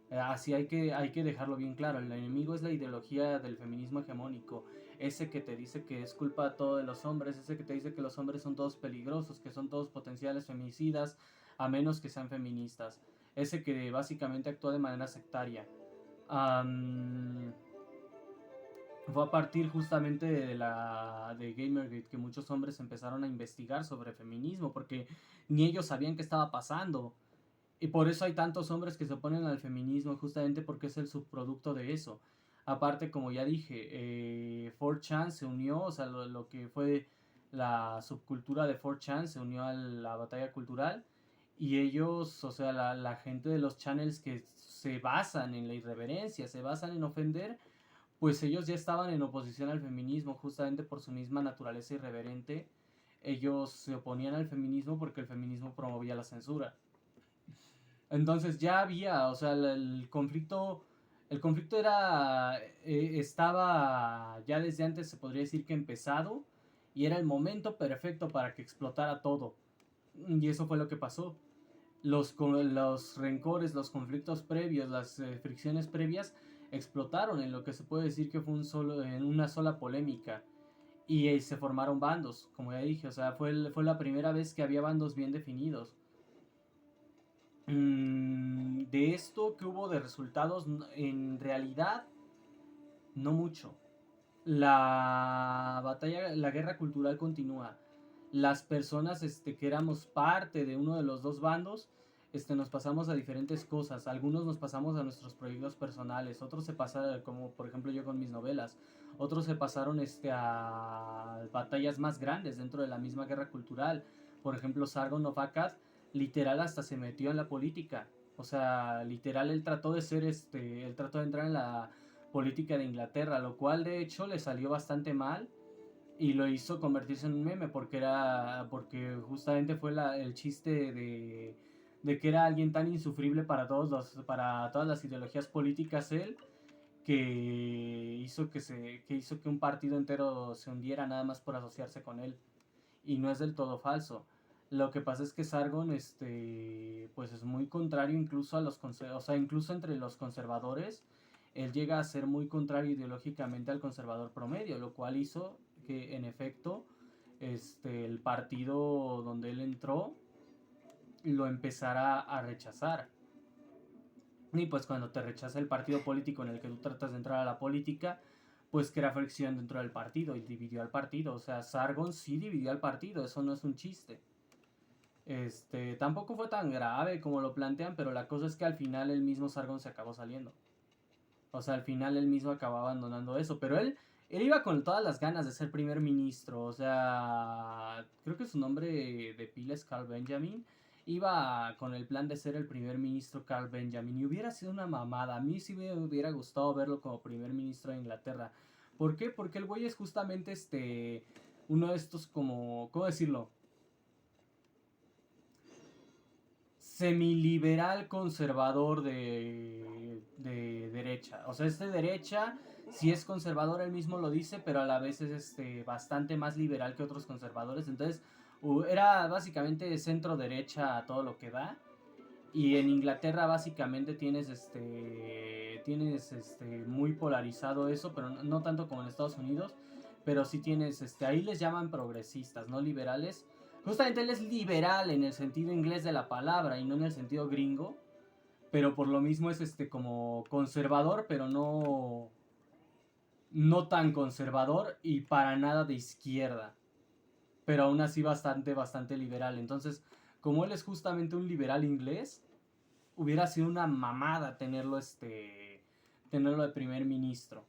Así hay que dejarlo bien claro. El enemigo es la ideología del feminismo hegemónico. Ese que te dice que es culpa de todo de los hombres, ese que te dice que los hombres son todos peligrosos, que son todos potenciales femicidas, a menos que sean feministas. Ese que básicamente actúa de manera sectaria. Fue a partir justamente de Gamergate que muchos hombres empezaron a investigar sobre feminismo, porque ni ellos sabían qué estaba pasando. Y por eso hay tantos hombres que se oponen al feminismo, justamente porque es el subproducto de eso. Aparte, como ya dije, 4chan se unió, o sea, lo que fue la subcultura de 4chan se unió a la batalla cultural y ellos, o sea, la gente de los channels que se basan en la irreverencia, se basan en ofender, pues ellos ya estaban en oposición al feminismo justamente por su misma naturaleza irreverente. Ellos se oponían al feminismo porque el feminismo promovía la censura. Entonces ya había, o sea, el conflicto estaba ya desde antes, se podría decir que empezado, y era el momento perfecto para que explotara todo. Y eso fue lo que pasó. Los rencores, los conflictos previos, las fricciones previas explotaron en lo que se puede decir que fue en una sola polémica. Y se formaron bandos, como ya dije, o sea, fue la primera vez que había bandos bien definidos. De esto que hubo de resultados, en realidad, no mucho. La guerra cultural continúa. Las personas que éramos parte de uno de los dos bandos, nos pasamos a diferentes cosas. Algunos nos pasamos a nuestros proyectos personales, otros se pasaron, como por ejemplo yo con mis novelas, otros se pasaron a batallas más grandes dentro de la misma guerra cultural. Por ejemplo, Sargon of Akkad literal hasta se metió en la política. O sea, literal él trató de ser él trató de entrar en la política de Inglaterra, lo cual de hecho le salió bastante mal y lo hizo convertirse en un meme porque justamente fue el chiste de que era alguien tan insufrible para todas las ideologías políticas él, que hizo que un partido entero se hundiera nada más por asociarse con él. Y no es del todo falso. Lo que pasa es que Sargon, pues es muy contrario incluso o sea, incluso entre los conservadores, él llega a ser muy contrario ideológicamente al conservador promedio, lo cual hizo que en efecto, el partido donde él entró lo empezara a rechazar. Y pues cuando te rechaza el partido político en el que tú tratas de entrar a la política, pues crea fricción dentro del partido y dividió al partido. O sea, Sargon sí dividió al partido, eso no es un chiste. Tampoco fue tan grave como lo plantean, pero la cosa es que al final el mismo Sargon se acabó saliendo. O sea, al final él mismo acabó abandonando eso, pero él iba con todas las ganas de ser primer ministro. O sea, creo que su nombre de pila es Carl Benjamin. Iba con el plan de ser el primer ministro Carl Benjamin y hubiera sido una mamada. A mí sí me hubiera gustado verlo como primer ministro de Inglaterra. ¿Por qué? Porque el güey es justamente uno de estos como, ¿cómo decirlo? Semiliberal conservador de derecha. O sea, es de derecha, sí es conservador, él mismo lo dice, pero a la vez es bastante más liberal que otros conservadores. Entonces, era básicamente centro derecha a todo lo que da. Y en Inglaterra básicamente tienes muy polarizado eso, pero no tanto como en Estados Unidos, pero sí tienes ahí les llaman progresistas, no liberales. Justamente él es liberal en el sentido inglés de la palabra y no en el sentido gringo, pero por lo mismo es como conservador, pero no tan conservador y para nada de izquierda, pero aún así bastante liberal. Entonces, como él es justamente un liberal inglés, hubiera sido una mamada tenerlo de primer ministro.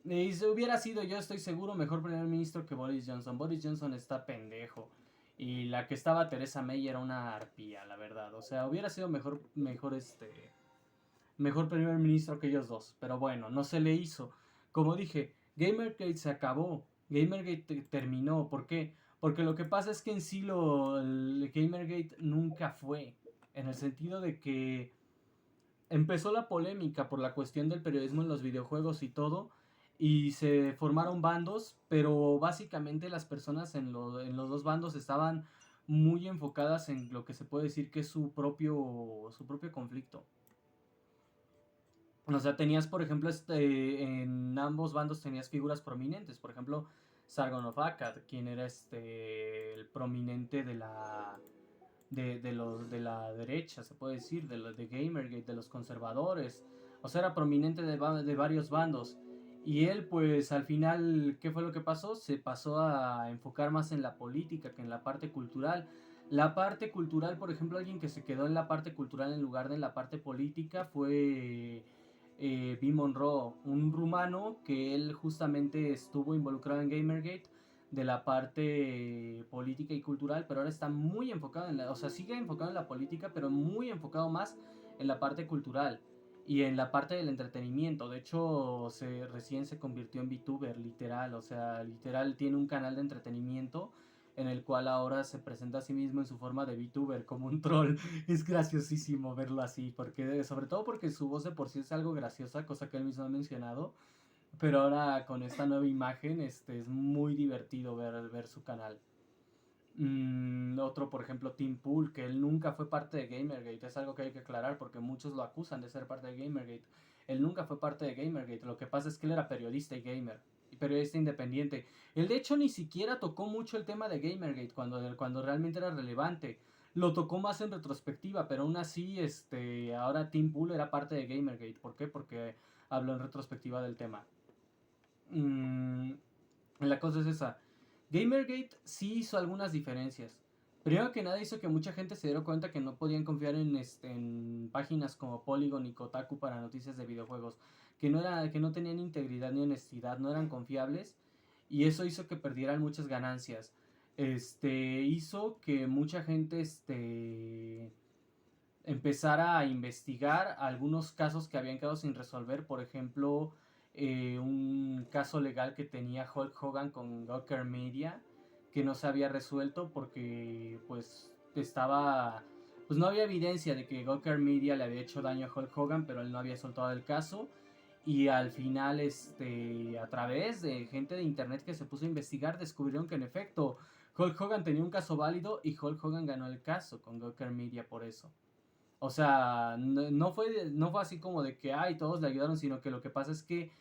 Y si hubiera sido, yo estoy seguro, mejor primer ministro que Boris Johnson. Boris Johnson está pendejo. Y la que estaba Theresa May era una arpía, la verdad. O sea, hubiera sido mejor primer ministro que ellos dos. Pero bueno, no se le hizo. Como dije, Gamergate se acabó. Gamergate terminó. ¿Por qué? Porque lo que pasa es que en sí el Gamergate nunca fue. En el sentido de que empezó la polémica por la cuestión del periodismo en los videojuegos y todo, y se formaron bandos, pero básicamente las personas en los dos bandos estaban muy enfocadas en lo que se puede decir que es su propio conflicto. O sea, tenías, por ejemplo, en ambos bandos tenías figuras prominentes. Por ejemplo, Sargon of Akkad, quien era el prominente de la derecha, se puede decir, de Gamergate, de los conservadores. O sea, era prominente de varios bandos. Y él, pues, al final, ¿qué fue lo que pasó? Se pasó a enfocar más en la política que en la parte cultural. La parte cultural, por ejemplo, alguien que se quedó en la parte cultural en lugar de en la parte política fue B. Monroe, un rumano que él justamente estuvo involucrado en Gamergate de la parte política y cultural, pero ahora está muy enfocado en o sea, sigue enfocado en la política, pero muy enfocado más en la parte cultural y en la parte del entretenimiento. De hecho, recién se convirtió en VTuber, literal, o sea, literal tiene un canal de entretenimiento en el cual ahora se presenta a sí mismo en su forma de VTuber como un troll. Es graciosísimo verlo así, porque sobre todo porque su voz de por sí es algo graciosa, cosa que él mismo ha mencionado, pero ahora con esta nueva imagen es muy divertido ver su canal. Otro, por ejemplo, Tim Pool, que él nunca fue parte de Gamergate, es algo que hay que aclarar porque muchos lo acusan de ser parte de Gamergate. Él nunca fue parte de Gamergate, lo que pasa es que él era periodista y gamer, y periodista independiente. Él de hecho ni siquiera tocó mucho el tema de Gamergate cuando realmente era relevante. Lo tocó más en retrospectiva, pero aún así, ahora Tim Pool era parte de Gamergate. ¿Por qué? Porque habló en retrospectiva del tema. Mm, la cosa es esa. Gamergate sí hizo algunas diferencias. Primero que nada hizo que mucha gente se diera cuenta que no podían confiar en páginas como Polygon y Kotaku para noticias de videojuegos, que no tenían integridad ni honestidad, no eran confiables, y eso hizo que perdieran muchas ganancias. Hizo que mucha gente empezara a investigar algunos casos que habían quedado sin resolver. Por ejemplo, un caso legal que tenía Hulk Hogan con Gawker Media, que no se había resuelto porque pues no había evidencia de que Gawker Media le había hecho daño a Hulk Hogan, pero él no había soltado el caso. Y al final, a través de gente de internet que se puso a investigar, descubrieron que en efecto Hulk Hogan tenía un caso válido y Hulk Hogan ganó el caso con Gawker Media por eso. O sea, no fue así como de que, ay, todos le ayudaron, sino que lo que pasa es que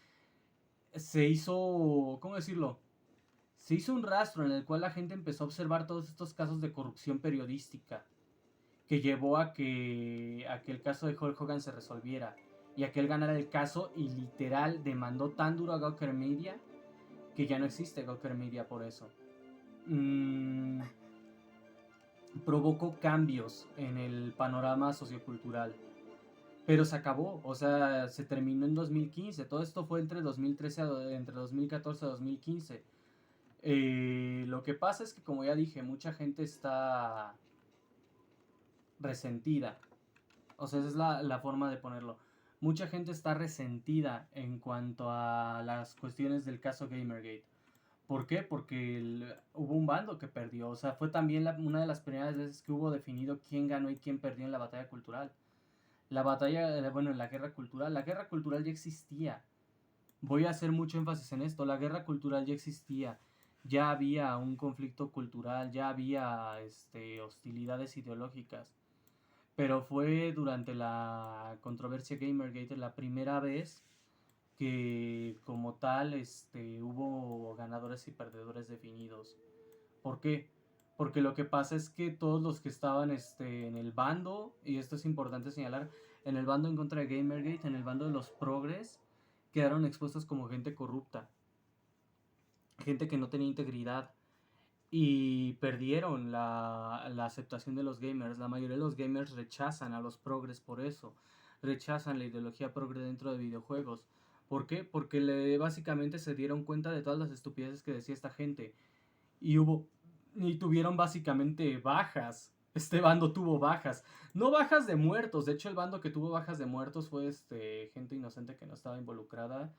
se hizo, ¿cómo decirlo? Se hizo un rastro en el cual la gente empezó a observar todos estos casos de corrupción periodística que llevó a que el caso de Hulk Hogan se resolviera y a que él ganara el caso y literal demandó tan duro a Gawker Media que ya no existe Gawker Media por eso. Provocó cambios en el panorama sociocultural. Pero se acabó, o sea, se terminó en 2015. Todo esto fue entre 2013 entre 2014 a 2015. Lo que pasa es que, como ya dije, mucha gente está resentida. O sea, esa es la forma de ponerlo. Mucha gente está resentida en cuanto a las cuestiones del caso Gamergate. ¿Por qué? Porque hubo un bando que perdió. O sea, fue también una de las primeras veces que hubo definido quién ganó y quién perdió en la batalla cultural. En la guerra cultural. La guerra cultural ya existía. Voy a hacer mucho énfasis en esto. La guerra cultural ya existía. Ya había un conflicto cultural, ya había hostilidades ideológicas. Pero fue durante la controversia Gamergate la primera vez que como tal hubo ganadores y perdedores definidos. ¿Por qué? Porque lo que pasa es que todos los que estaban en el bando, y esto es importante señalar, en el bando en contra de Gamergate, en el bando de los progres, quedaron expuestos como gente corrupta, gente que no tenía integridad, y perdieron la aceptación de los gamers. La mayoría de los gamers rechazan a los progres por eso, rechazan la ideología progre dentro de videojuegos. ¿Por qué? Porque básicamente se dieron cuenta de todas las estupideces que decía esta gente y tuvieron básicamente bajas. Este bando tuvo bajas, no bajas de muertos. De hecho, el bando que tuvo bajas de muertos fue gente inocente que no estaba involucrada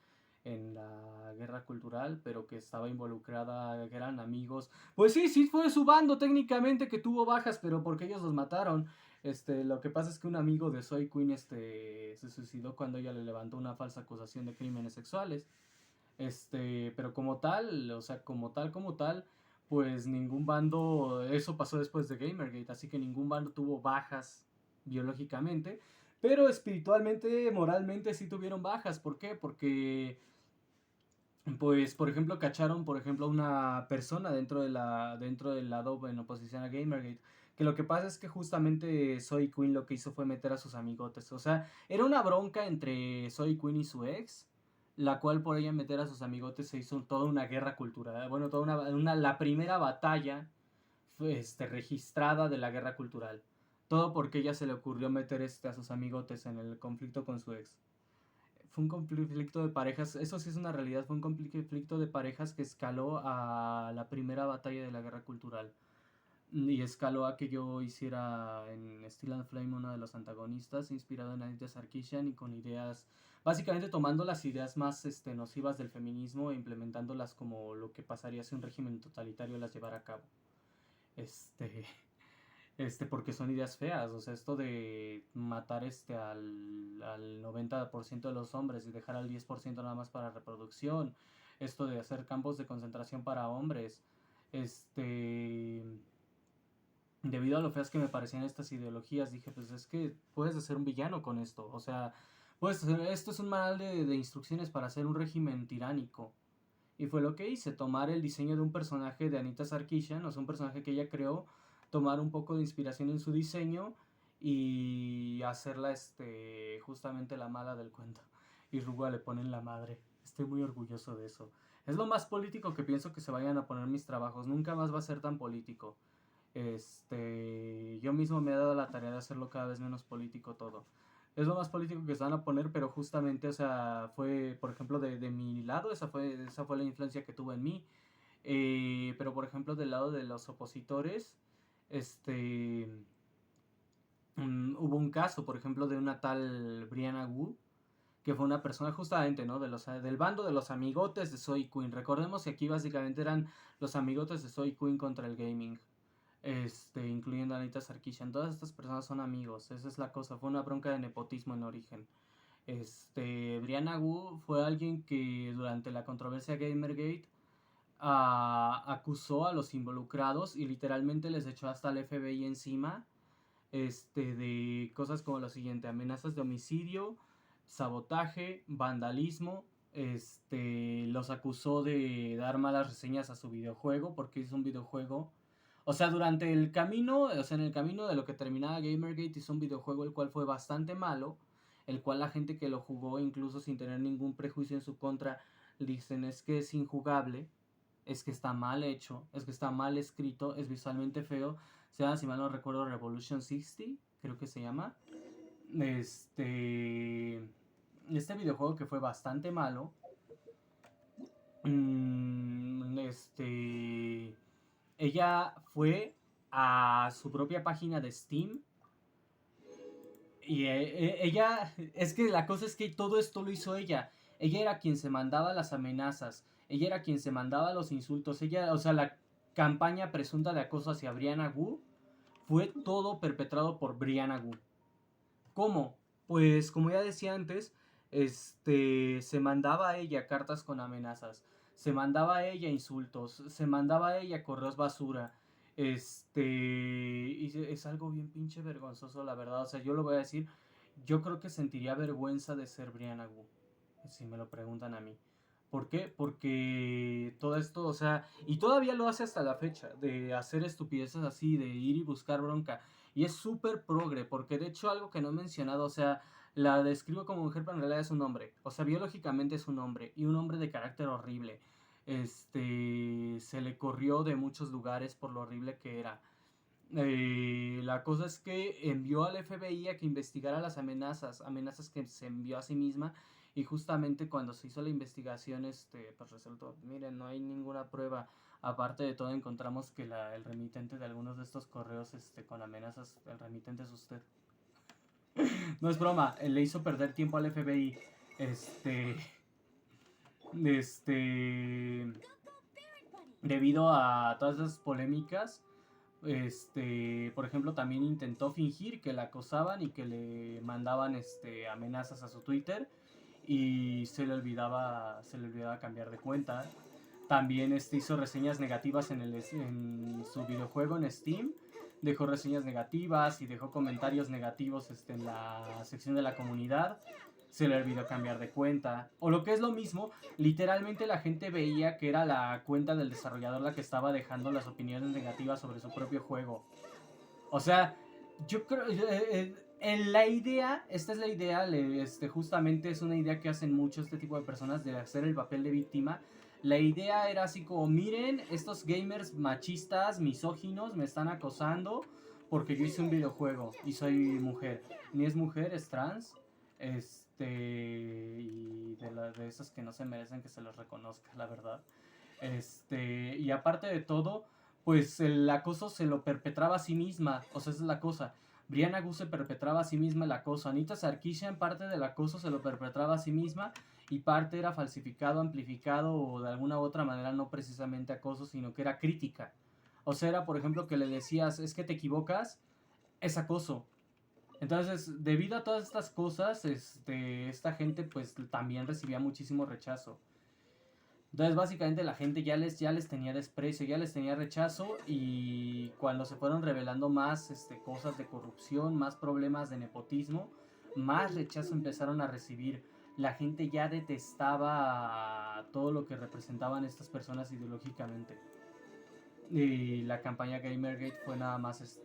en la guerra cultural, pero que estaba involucrada, que eran amigos. Pues sí, sí fue su bando técnicamente que tuvo bajas, pero porque ellos los mataron. Lo que pasa es que un amigo de Zoe Queen se suicidó cuando ella le levantó una falsa acusación de crímenes sexuales. Pero como tal, o sea, como tal, pues ningún bando, eso pasó después de Gamergate, así que ningún bando tuvo bajas biológicamente, pero espiritualmente, moralmente sí tuvieron bajas. ¿Por qué? Porque, pues, por ejemplo, cacharon, por ejemplo, a una persona dentro del lado en oposición a Gamergate. Que lo que pasa es que justamente Zoe Queen lo que hizo fue meter a sus amigotes. O sea, era una bronca entre Zoe Queen y su ex, la cual por ella meter a sus amigotes se hizo toda una guerra cultural. Bueno, la primera batalla registrada de la guerra cultural. Todo porque ella se le ocurrió meter a sus amigotes en el conflicto con su ex. fue un conflicto de parejas, eso sí es una realidad, fue un conflicto de parejas que escaló a la primera batalla de la guerra cultural. Y escaló a que yo hiciera en Steel and Flame uno de los antagonistas, inspirado en Anita Sarkeesian y con ideas, básicamente tomando las ideas más nocivas del feminismo e implementándolas como lo que pasaría si un régimen totalitario las llevara a cabo. Este, porque son ideas feas, o sea, esto de matar al 90% de los hombres y dejar al 10% nada más para reproducción, esto de hacer campos de concentración para hombres, este, debido a lo feas que me parecían estas ideologías, dije, pues es que puedes hacer un villano con esto, o sea, puedes hacer, esto es un manual de instrucciones para hacer un régimen tiránico. Y fue lo que hice, tomar el diseño de un personaje de Anita Sarkeesian, o sea, un personaje que ella creó, tomar un poco de inspiración en su diseño y hacerla justamente la mala del cuento. Y Ruga le ponen la madre. Estoy muy orgulloso de eso. Es lo más político que pienso que se vayan a poner mis trabajos. Nunca más va a ser tan político. Yo mismo me he dado la tarea de hacerlo cada vez menos político todo. Es lo más político que se van a poner, pero justamente, o sea, fue, por ejemplo, de mi lado, esa fue la influencia que tuvo en mí. Pero, por ejemplo, del lado de los opositores, este, hubo un caso, por ejemplo, de una tal Brianna Wu, que fue una persona justamente, ¿no? Del bando de los amigotes de Soy Queen. Recordemos que aquí básicamente eran los amigotes de Soy Queen contra el gaming. Incluyendo a Anita Sarkeesian. Todas estas personas son amigos, esa es la cosa, fue una bronca de nepotismo en origen. Brianna Wu fue alguien que durante la controversia Gamergate acusó a los involucrados y literalmente les echó hasta el FBI encima, de cosas como lo siguiente: amenazas de homicidio, sabotaje, vandalismo. Los acusó de dar malas reseñas a su videojuego porque es un videojuego. O sea, durante el camino, o sea, en el camino de lo que terminaba Gamergate, hizo un videojuego el cual fue bastante malo, el cual la gente que lo jugó, incluso sin tener ningún prejuicio en su contra, dicen es que es injugable, es que está mal hecho, es que está mal escrito, es visualmente feo. Se llama, si mal no recuerdo, Revolution 60, creo que se llama. Este videojuego que fue bastante malo. mm, este Ella fue a su propia página de Steam y ella, es que la cosa es que todo esto lo hizo ella. Ella era quien se mandaba las amenazas, ella era quien se mandaba los insultos, ella, o sea, la campaña presunta de acoso hacia Brianna Wu fue todo perpetrado por Brianna Wu. ¿Cómo? Pues como ya decía antes, se mandaba a ella cartas con amenazas, se mandaba a ella insultos, se mandaba a ella correos basura. Y es algo bien pinche vergonzoso, la verdad. O sea, yo lo voy a decir, yo creo que sentiría vergüenza de ser Brianna Wu, si me lo preguntan a mí. ¿Por qué? Porque todo esto, o sea, y todavía lo hace hasta la fecha, de hacer estupideces así, de ir y buscar bronca. Y es súper progre, porque de hecho algo que no he mencionado, o sea, la describo como mujer, pero en realidad es un hombre. O sea, biológicamente es un hombre, y un hombre de carácter horrible. Se le corrió de muchos lugares por lo horrible que era. La cosa es que envió al FBI a que investigara las amenazas que se envió a sí misma. Y justamente cuando se hizo la investigación, pues resultó, miren, no hay ninguna prueba. Aparte de todo, encontramos que el remitente de algunos de estos correos, con amenazas, el remitente es usted. No es broma, le hizo perder tiempo al FBI. Este, debido a todas esas polémicas, por ejemplo, también intentó fingir que la acosaban y que le mandaban amenazas a su Twitter y se le olvidaba cambiar de cuenta. También hizo reseñas negativas en su videojuego en Steam. Dejó reseñas negativas y dejó comentarios negativos en la sección de la comunidad. Se le olvidó cambiar de cuenta. O lo que es lo mismo, literalmente la gente veía que era la cuenta del desarrollador la que estaba dejando las opiniones negativas sobre su propio juego. O sea, yo creo... en la idea, esta es la idea, justamente es una idea que hacen mucho este tipo de personas de hacer el papel de víctima. La idea era así como, miren, estos gamers machistas, misóginos, me están acosando porque yo hice un videojuego y soy mujer. Ni es mujer, es trans. Y de esos que no se merecen que se les reconozca, la verdad. Y aparte de todo, pues el acoso se lo perpetraba a sí misma, o sea, esa es la cosa. Brianna Gu se perpetraba a sí misma el acoso. Anita Sarkeesian parte del acoso se lo perpetraba a sí misma y parte era falsificado, amplificado o de alguna u otra manera no precisamente acoso, sino que era crítica. O sea, era por ejemplo que le decías, es que te equivocas, es acoso. Entonces, debido a todas estas cosas, esta gente pues también recibía muchísimo rechazo. Entonces, básicamente la gente ya les tenía desprecio, ya les tenía rechazo y cuando se fueron revelando más cosas de corrupción, más problemas de nepotismo, más rechazo empezaron a recibir. La gente ya detestaba todo lo que representaban estas personas ideológicamente. Y la campaña Gamergate fue nada más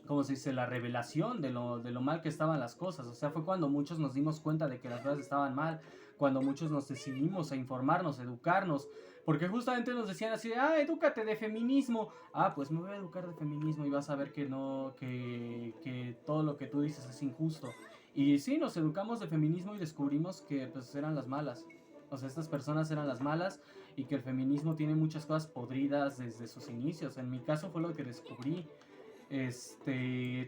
¿cómo se dice? La revelación de lo mal que estaban las cosas. O sea, fue cuando muchos nos dimos cuenta de que las cosas estaban mal, cuando muchos nos decidimos a informarnos, a educarnos, porque justamente nos decían así, edúcate de feminismo. Pues me voy a educar de feminismo y vas a ver que no, que todo lo que tú dices es injusto. Y sí, nos educamos de feminismo y descubrimos que pues eran las malas. O sea, estas personas eran las malas y que el feminismo tiene muchas cosas podridas desde sus inicios. En mi caso fue lo que descubrí.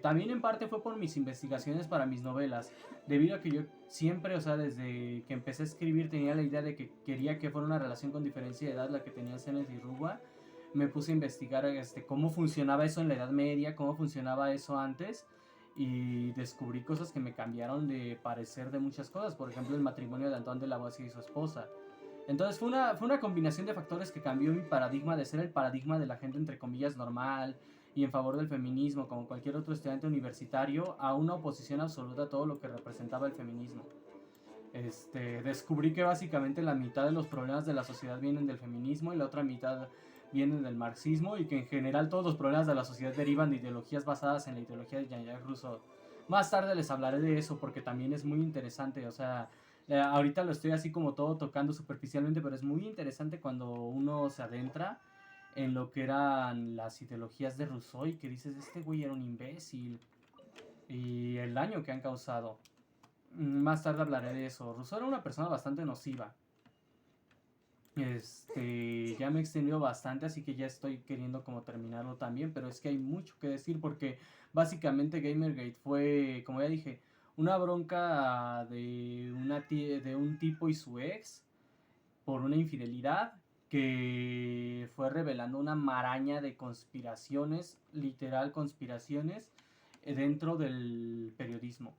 También en parte fue por mis investigaciones para mis novelas, debido a que yo siempre, o sea, desde que empecé a escribir tenía la idea de que quería que fuera una relación con diferencia de edad la que tenía Zenith y Ruwa. Me puse a investigar cómo funcionaba eso en la Edad Media, cómo funcionaba eso antes y descubrí cosas que me cambiaron de parecer de muchas cosas, por ejemplo el matrimonio de Antoine de Lavoisier y su esposa. Entonces fue una combinación de factores que cambió mi paradigma de ser el paradigma de la gente entre comillas normal y en favor del feminismo como cualquier otro estudiante universitario a una oposición absoluta a todo lo que representaba el feminismo. Descubrí que básicamente la mitad de los problemas de la sociedad vienen del feminismo y la otra mitad vienen del marxismo y que en general todos los problemas de la sociedad derivan de ideologías basadas en la ideología de Jean-Jacques Rousseau. Más tarde les hablaré de eso porque también es muy interesante, o sea, ahorita lo estoy así como todo tocando superficialmente, pero es muy interesante cuando uno se adentra en lo que eran las ideologías de Rousseau y que dices, este güey era un imbécil y el daño que han causado. Más tarde hablaré de eso. Rousseau era una persona bastante nociva. Ya me extendió bastante, así que ya estoy queriendo como terminarlo también, pero es que hay mucho que decir porque básicamente Gamergate fue, como ya dije, una bronca de un tipo y su ex por una infidelidad que fue revelando una maraña de conspiraciones, literal conspiraciones, dentro del periodismo.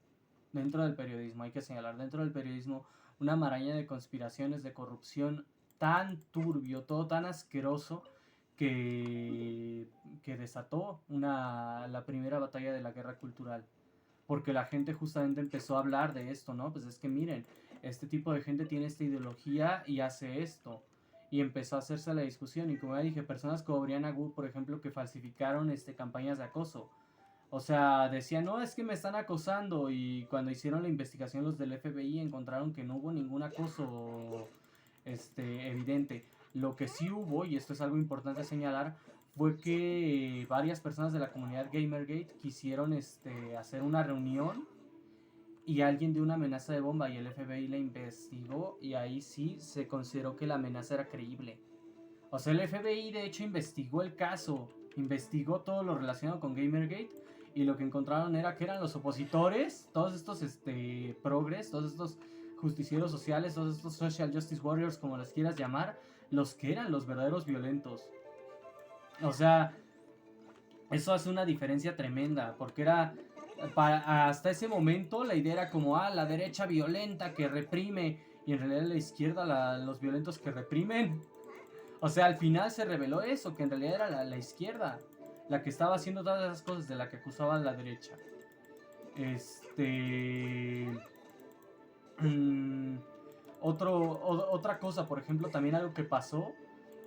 Dentro del periodismo, hay que señalar, dentro del periodismo, una maraña de conspiraciones, de corrupción tan turbio, todo tan asqueroso que desató la primera batalla de la guerra cultural. Porque la gente justamente empezó a hablar de esto, ¿no? Pues es que miren, este tipo de gente tiene esta ideología y hace esto. Y empezó a hacerse la discusión. Y como ya dije, personas como Brianna Gu, por ejemplo, que falsificaron campañas de acoso. O sea, decían, no, es que me están acosando. Y cuando hicieron la investigación los del FBI encontraron que no hubo ningún acoso evidente. Lo que sí hubo, y esto es algo importante señalar, fue que varias personas de la comunidad Gamergate quisieron hacer una reunión y alguien dio una amenaza de bomba y el FBI la investigó y ahí sí se consideró que la amenaza era creíble. O sea, el FBI de hecho investigó el caso, investigó todo lo relacionado con Gamergate y lo que encontraron era que eran los opositores, todos estos progres, todos estos justicieros sociales, todos estos social justice warriors, como les quieras llamar, los que eran los verdaderos violentos. O sea, eso hace una diferencia tremenda, porque hasta ese momento la idea era como, la derecha violenta que reprime, y en realidad la izquierda, los violentos que reprimen. O sea, al final se reveló eso, que en realidad era la izquierda la que estaba haciendo todas esas cosas de la que acusaba a la derecha. Otra cosa, por ejemplo, también algo que pasó,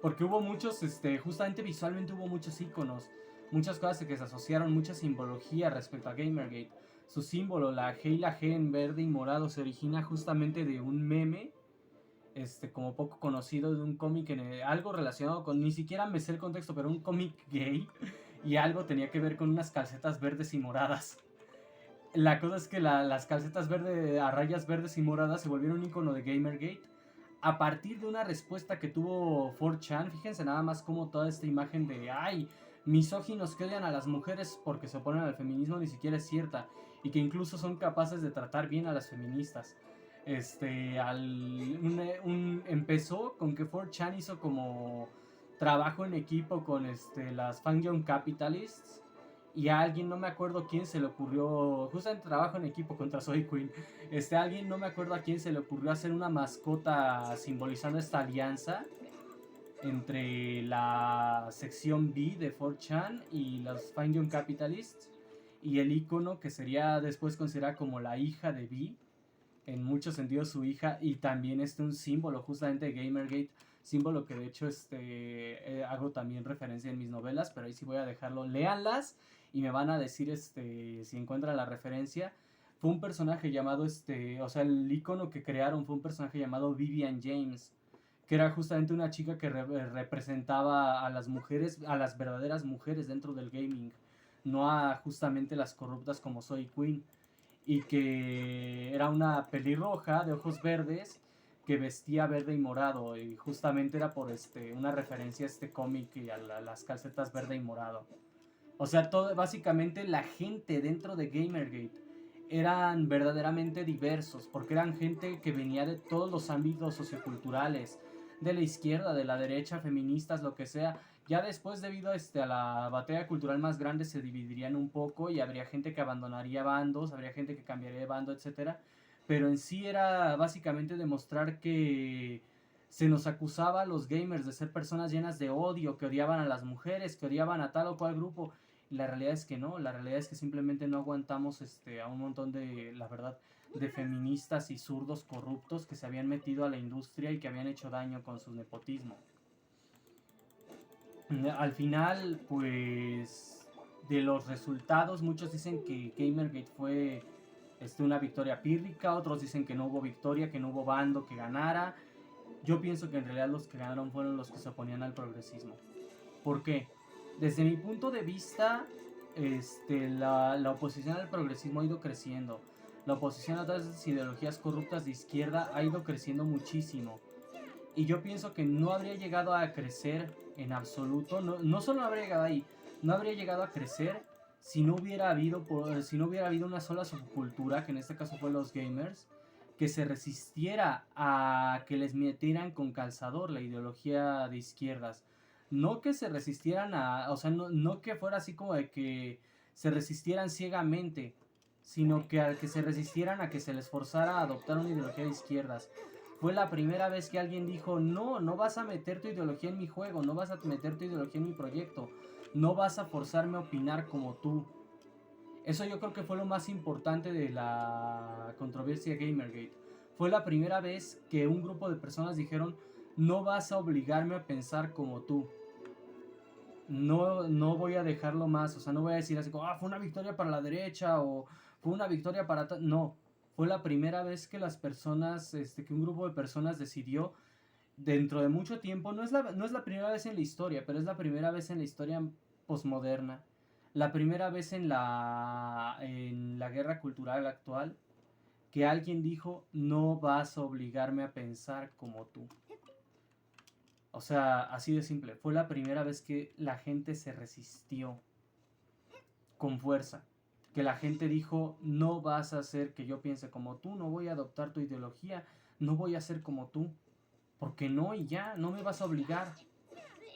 porque hubo muchos, justamente visualmente hubo muchos iconos, muchas cosas que se asociaron, mucha simbología respecto a Gamergate. Su símbolo, la G y la G en verde y morado, se origina justamente de un meme, como poco conocido, de un cómic, algo relacionado con, ni siquiera me sé el contexto, pero un cómic gay, y algo tenía que ver con unas calcetas verdes y moradas. La cosa es que las calcetas verdes a rayas verdes y moradas se volvieron un icono de Gamergate a partir de una respuesta que tuvo 4chan. Fíjense nada más cómo toda esta imagen de ay, misóginos que odian a las mujeres porque se oponen al feminismo ni siquiera es cierta, y que incluso son capaces de tratar bien a las feministas. Empezó con que 4chan hizo como trabajo en equipo con las Fang Young Capitalists, y a alguien, no me acuerdo quién se le ocurrió, justamente trabajo en equipo contra Soy Queen, alguien, no me acuerdo a quién se le ocurrió hacer una mascota simbolizando esta alianza entre la sección B de 4chan y los Fine Young Capitalists, y el icono que sería después considerada como la hija de B, en muchos sentidos su hija, y también un símbolo justamente de Gamergate, símbolo que de hecho hago también referencia en mis novelas, pero ahí sí voy a dejarlo, léanlas y me van a decir si encuentran la referencia. Fue un personaje llamado o sea, el icono que crearon fue un personaje llamado Vivian James, que era justamente una chica que representaba a las mujeres, a las verdaderas mujeres dentro del gaming, no a justamente las corruptas como Soy Queen, y que era una pelirroja de ojos verdes que vestía verde y morado, y justamente era por una referencia a este cómic y a las calcetas verde y morado. O sea, básicamente la gente dentro de Gamergate eran verdaderamente diversos, porque eran gente que venía de todos los ámbitos socioculturales, de la izquierda, de la derecha, feministas, lo que sea. Ya después, debido a la batalla cultural más grande, se dividirían un poco y habría gente que abandonaría bandos, habría gente que cambiaría de bando, etc. Pero en sí era básicamente demostrar que se nos acusaba a los gamers de ser personas llenas de odio, que odiaban a las mujeres, que odiaban a tal o cual grupo. Y la realidad es que no, la realidad es que simplemente no aguantamos a un montón de, la verdad, de feministas y zurdos corruptos que se habían metido a la industria y que habían hecho daño con su nepotismo. Al final, pues, de los resultados, muchos dicen que Gamergate fue una victoria pírrica, otros dicen que no hubo victoria, que no hubo bando que ganara. Yo pienso que en realidad los que ganaron fueron los que se oponían al progresismo. ¿Por qué? Desde mi punto de vista, la oposición al progresismo ha ido creciendo. La oposición a todas esas ideologías corruptas de izquierda ha ido creciendo muchísimo. Y yo pienso que no habría llegado a crecer en absoluto, no solo no habría llegado ahí, no habría llegado a crecer si no hubiera habido una sola subcultura, que en este caso fue los gamers, que se resistiera a que les metieran con calzador la ideología de izquierdas. No que se resistieran o sea, no que fuera así como de que se resistieran ciegamente, sino que al que se resistieran a que se les forzara a adoptar una ideología de izquierdas. Fue la primera vez que alguien dijo, no vas a meter tu ideología en mi juego, no vas a meter tu ideología en mi proyecto, no vas a forzarme a opinar como tú. Eso yo creo que fue lo más importante de la controversia Gamergate. Fue la primera vez que un grupo de personas dijeron, no vas a obligarme a pensar como tú. No voy a dejarlo más, o sea, no voy a decir así como, fue una victoria para la derecha o fue una victoria para... No, fue la primera vez que las personas, que un grupo de personas decidió dentro de mucho tiempo, no es la primera vez en la historia, pero es la primera vez en la historia posmoderna, la primera vez en la guerra cultural actual, que alguien dijo, no vas a obligarme a pensar como tú. O sea, así de simple. Fue la primera vez que la gente se resistió con fuerza. Que la gente dijo, no vas a hacer que yo piense como tú, no voy a adoptar tu ideología, no voy a ser como tú. Porque no, y ya, no me vas a obligar.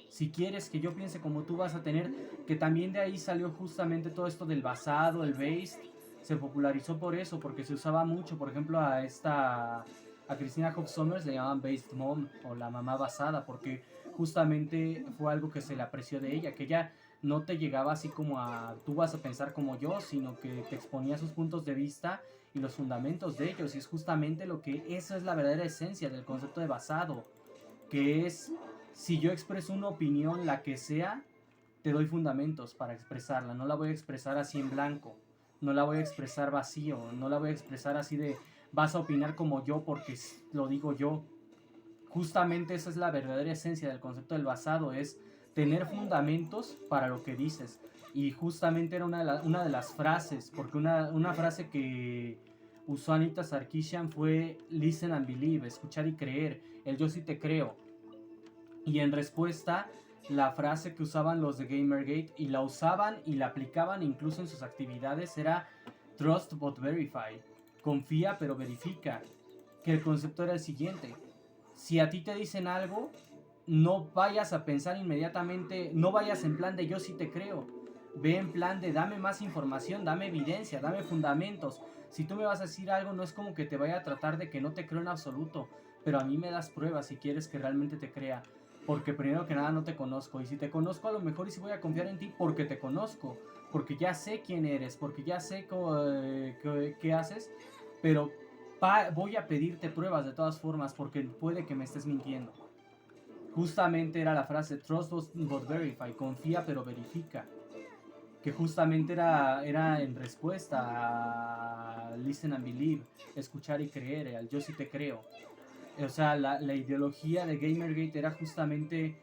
Si quieres que yo piense como tú, vas a tener... Que también de ahí salió justamente todo esto del basado, el based. Se popularizó por eso, porque se usaba mucho. Por ejemplo, a Christina Hoff Sommers le llamaban Based Mom o la mamá basada, porque justamente fue algo que se le apreció de ella, que ella no te llegaba así como a tú vas a pensar como yo, sino que te exponía sus puntos de vista y los fundamentos de ellos, y es justamente esa es la verdadera esencia del concepto de basado, que es, si yo expreso una opinión, la que sea, te doy fundamentos para expresarla, no la voy a expresar así en blanco, no la voy a expresar vacío, no la voy a expresar así de vas a opinar como yo porque lo digo yo. Justamente esa es la verdadera esencia del concepto del basado, es tener fundamentos para lo que dices, Y justamente era una de las frases, porque una frase que usó Anita Sarkeesian fue listen and believe, escuchar y creer, el yo sí te creo. Y en respuesta, la frase que usaban los de Gamergate, y la usaban y la aplicaban incluso en sus actividades, era trust but verify, confía pero verifica. Que el concepto era el siguiente: si a ti te dicen algo, no vayas a pensar inmediatamente, no vayas en plan de yo sí te creo, ve en plan de dame más información, dame evidencia, dame fundamentos. Si tú me vas a decir algo, no es como que te vaya a tratar de que no te creo en absoluto, pero a mí me das pruebas si quieres que realmente te crea, porque primero que nada no te conozco, y si te conozco a lo mejor y si voy a confiar en ti porque te conozco, porque ya sé quién eres, porque ya sé qué haces, pero voy a pedirte pruebas de todas formas porque puede que me estés mintiendo. Justamente era la frase trust but verify, confía pero verifica, que justamente era en respuesta a listen and believe, escuchar y creer, al yo sí te creo. O sea, la ideología de Gamergate era justamente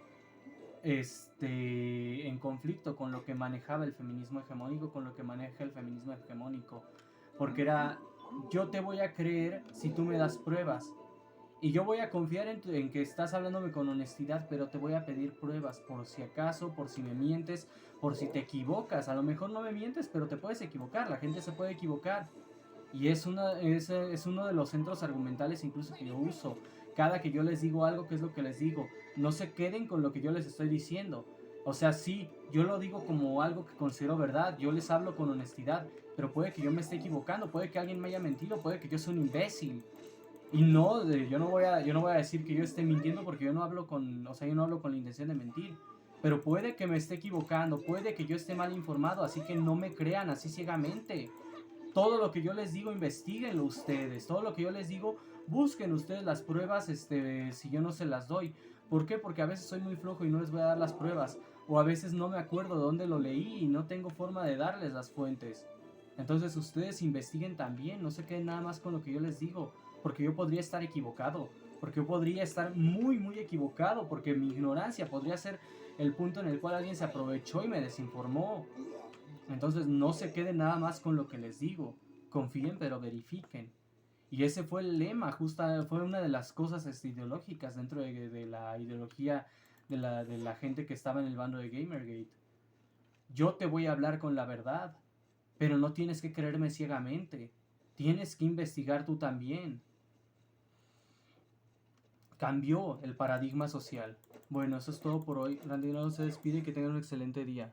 en conflicto con lo que manejaba el feminismo hegemónico, con lo que maneja el feminismo hegemónico, porque era yo te voy a creer si tú me das pruebas. Y yo voy a confiar en que estás hablándome con honestidad, pero te voy a pedir pruebas por si acaso, por si me mientes, por si te equivocas. A lo mejor no me mientes, pero te puedes equivocar, la gente se puede equivocar. Y es uno de los centros argumentales incluso que yo uso. Cada que yo les digo algo, ¿qué es lo que les digo? No se queden con lo que yo les estoy diciendo. O sea, sí, yo lo digo como algo que considero verdad, yo les hablo con honestidad, pero puede que yo me esté equivocando, puede que alguien me haya mentido, puede que yo sea un imbécil. Y no, yo no voy a decir que yo esté mintiendo porque yo no hablo con, o sea, yo no hablo con la intención de mentir. Pero puede que me esté equivocando, puede que yo esté mal informado, así que no me crean así ciegamente. Todo lo que yo les digo, investiguenlo ustedes. Todo lo que yo les digo, busquen ustedes las pruebas, si yo no se las doy. ¿Por qué? Porque a veces soy muy flojo y no les voy a dar las pruebas. O a veces no me acuerdo de dónde lo leí y no tengo forma de darles las fuentes. Entonces ustedes investiguen también, no se queden nada más con lo que yo les digo, porque yo podría estar equivocado, porque yo podría estar muy, muy equivocado, porque mi ignorancia podría ser el punto en el cual alguien se aprovechó y me desinformó. Entonces no se queden nada más con lo que les digo, confíen pero verifiquen. Y ese fue el lema, justa, fue una de las cosas ideológicas dentro de la ideología de la gente que estaba en el bando de Gamergate. Yo te voy a hablar con la verdad, pero no tienes que creerme ciegamente. Tienes que investigar tú también. Cambió el paradigma social. Bueno, eso es todo por hoy. Randy no se despide y que tengan un excelente día.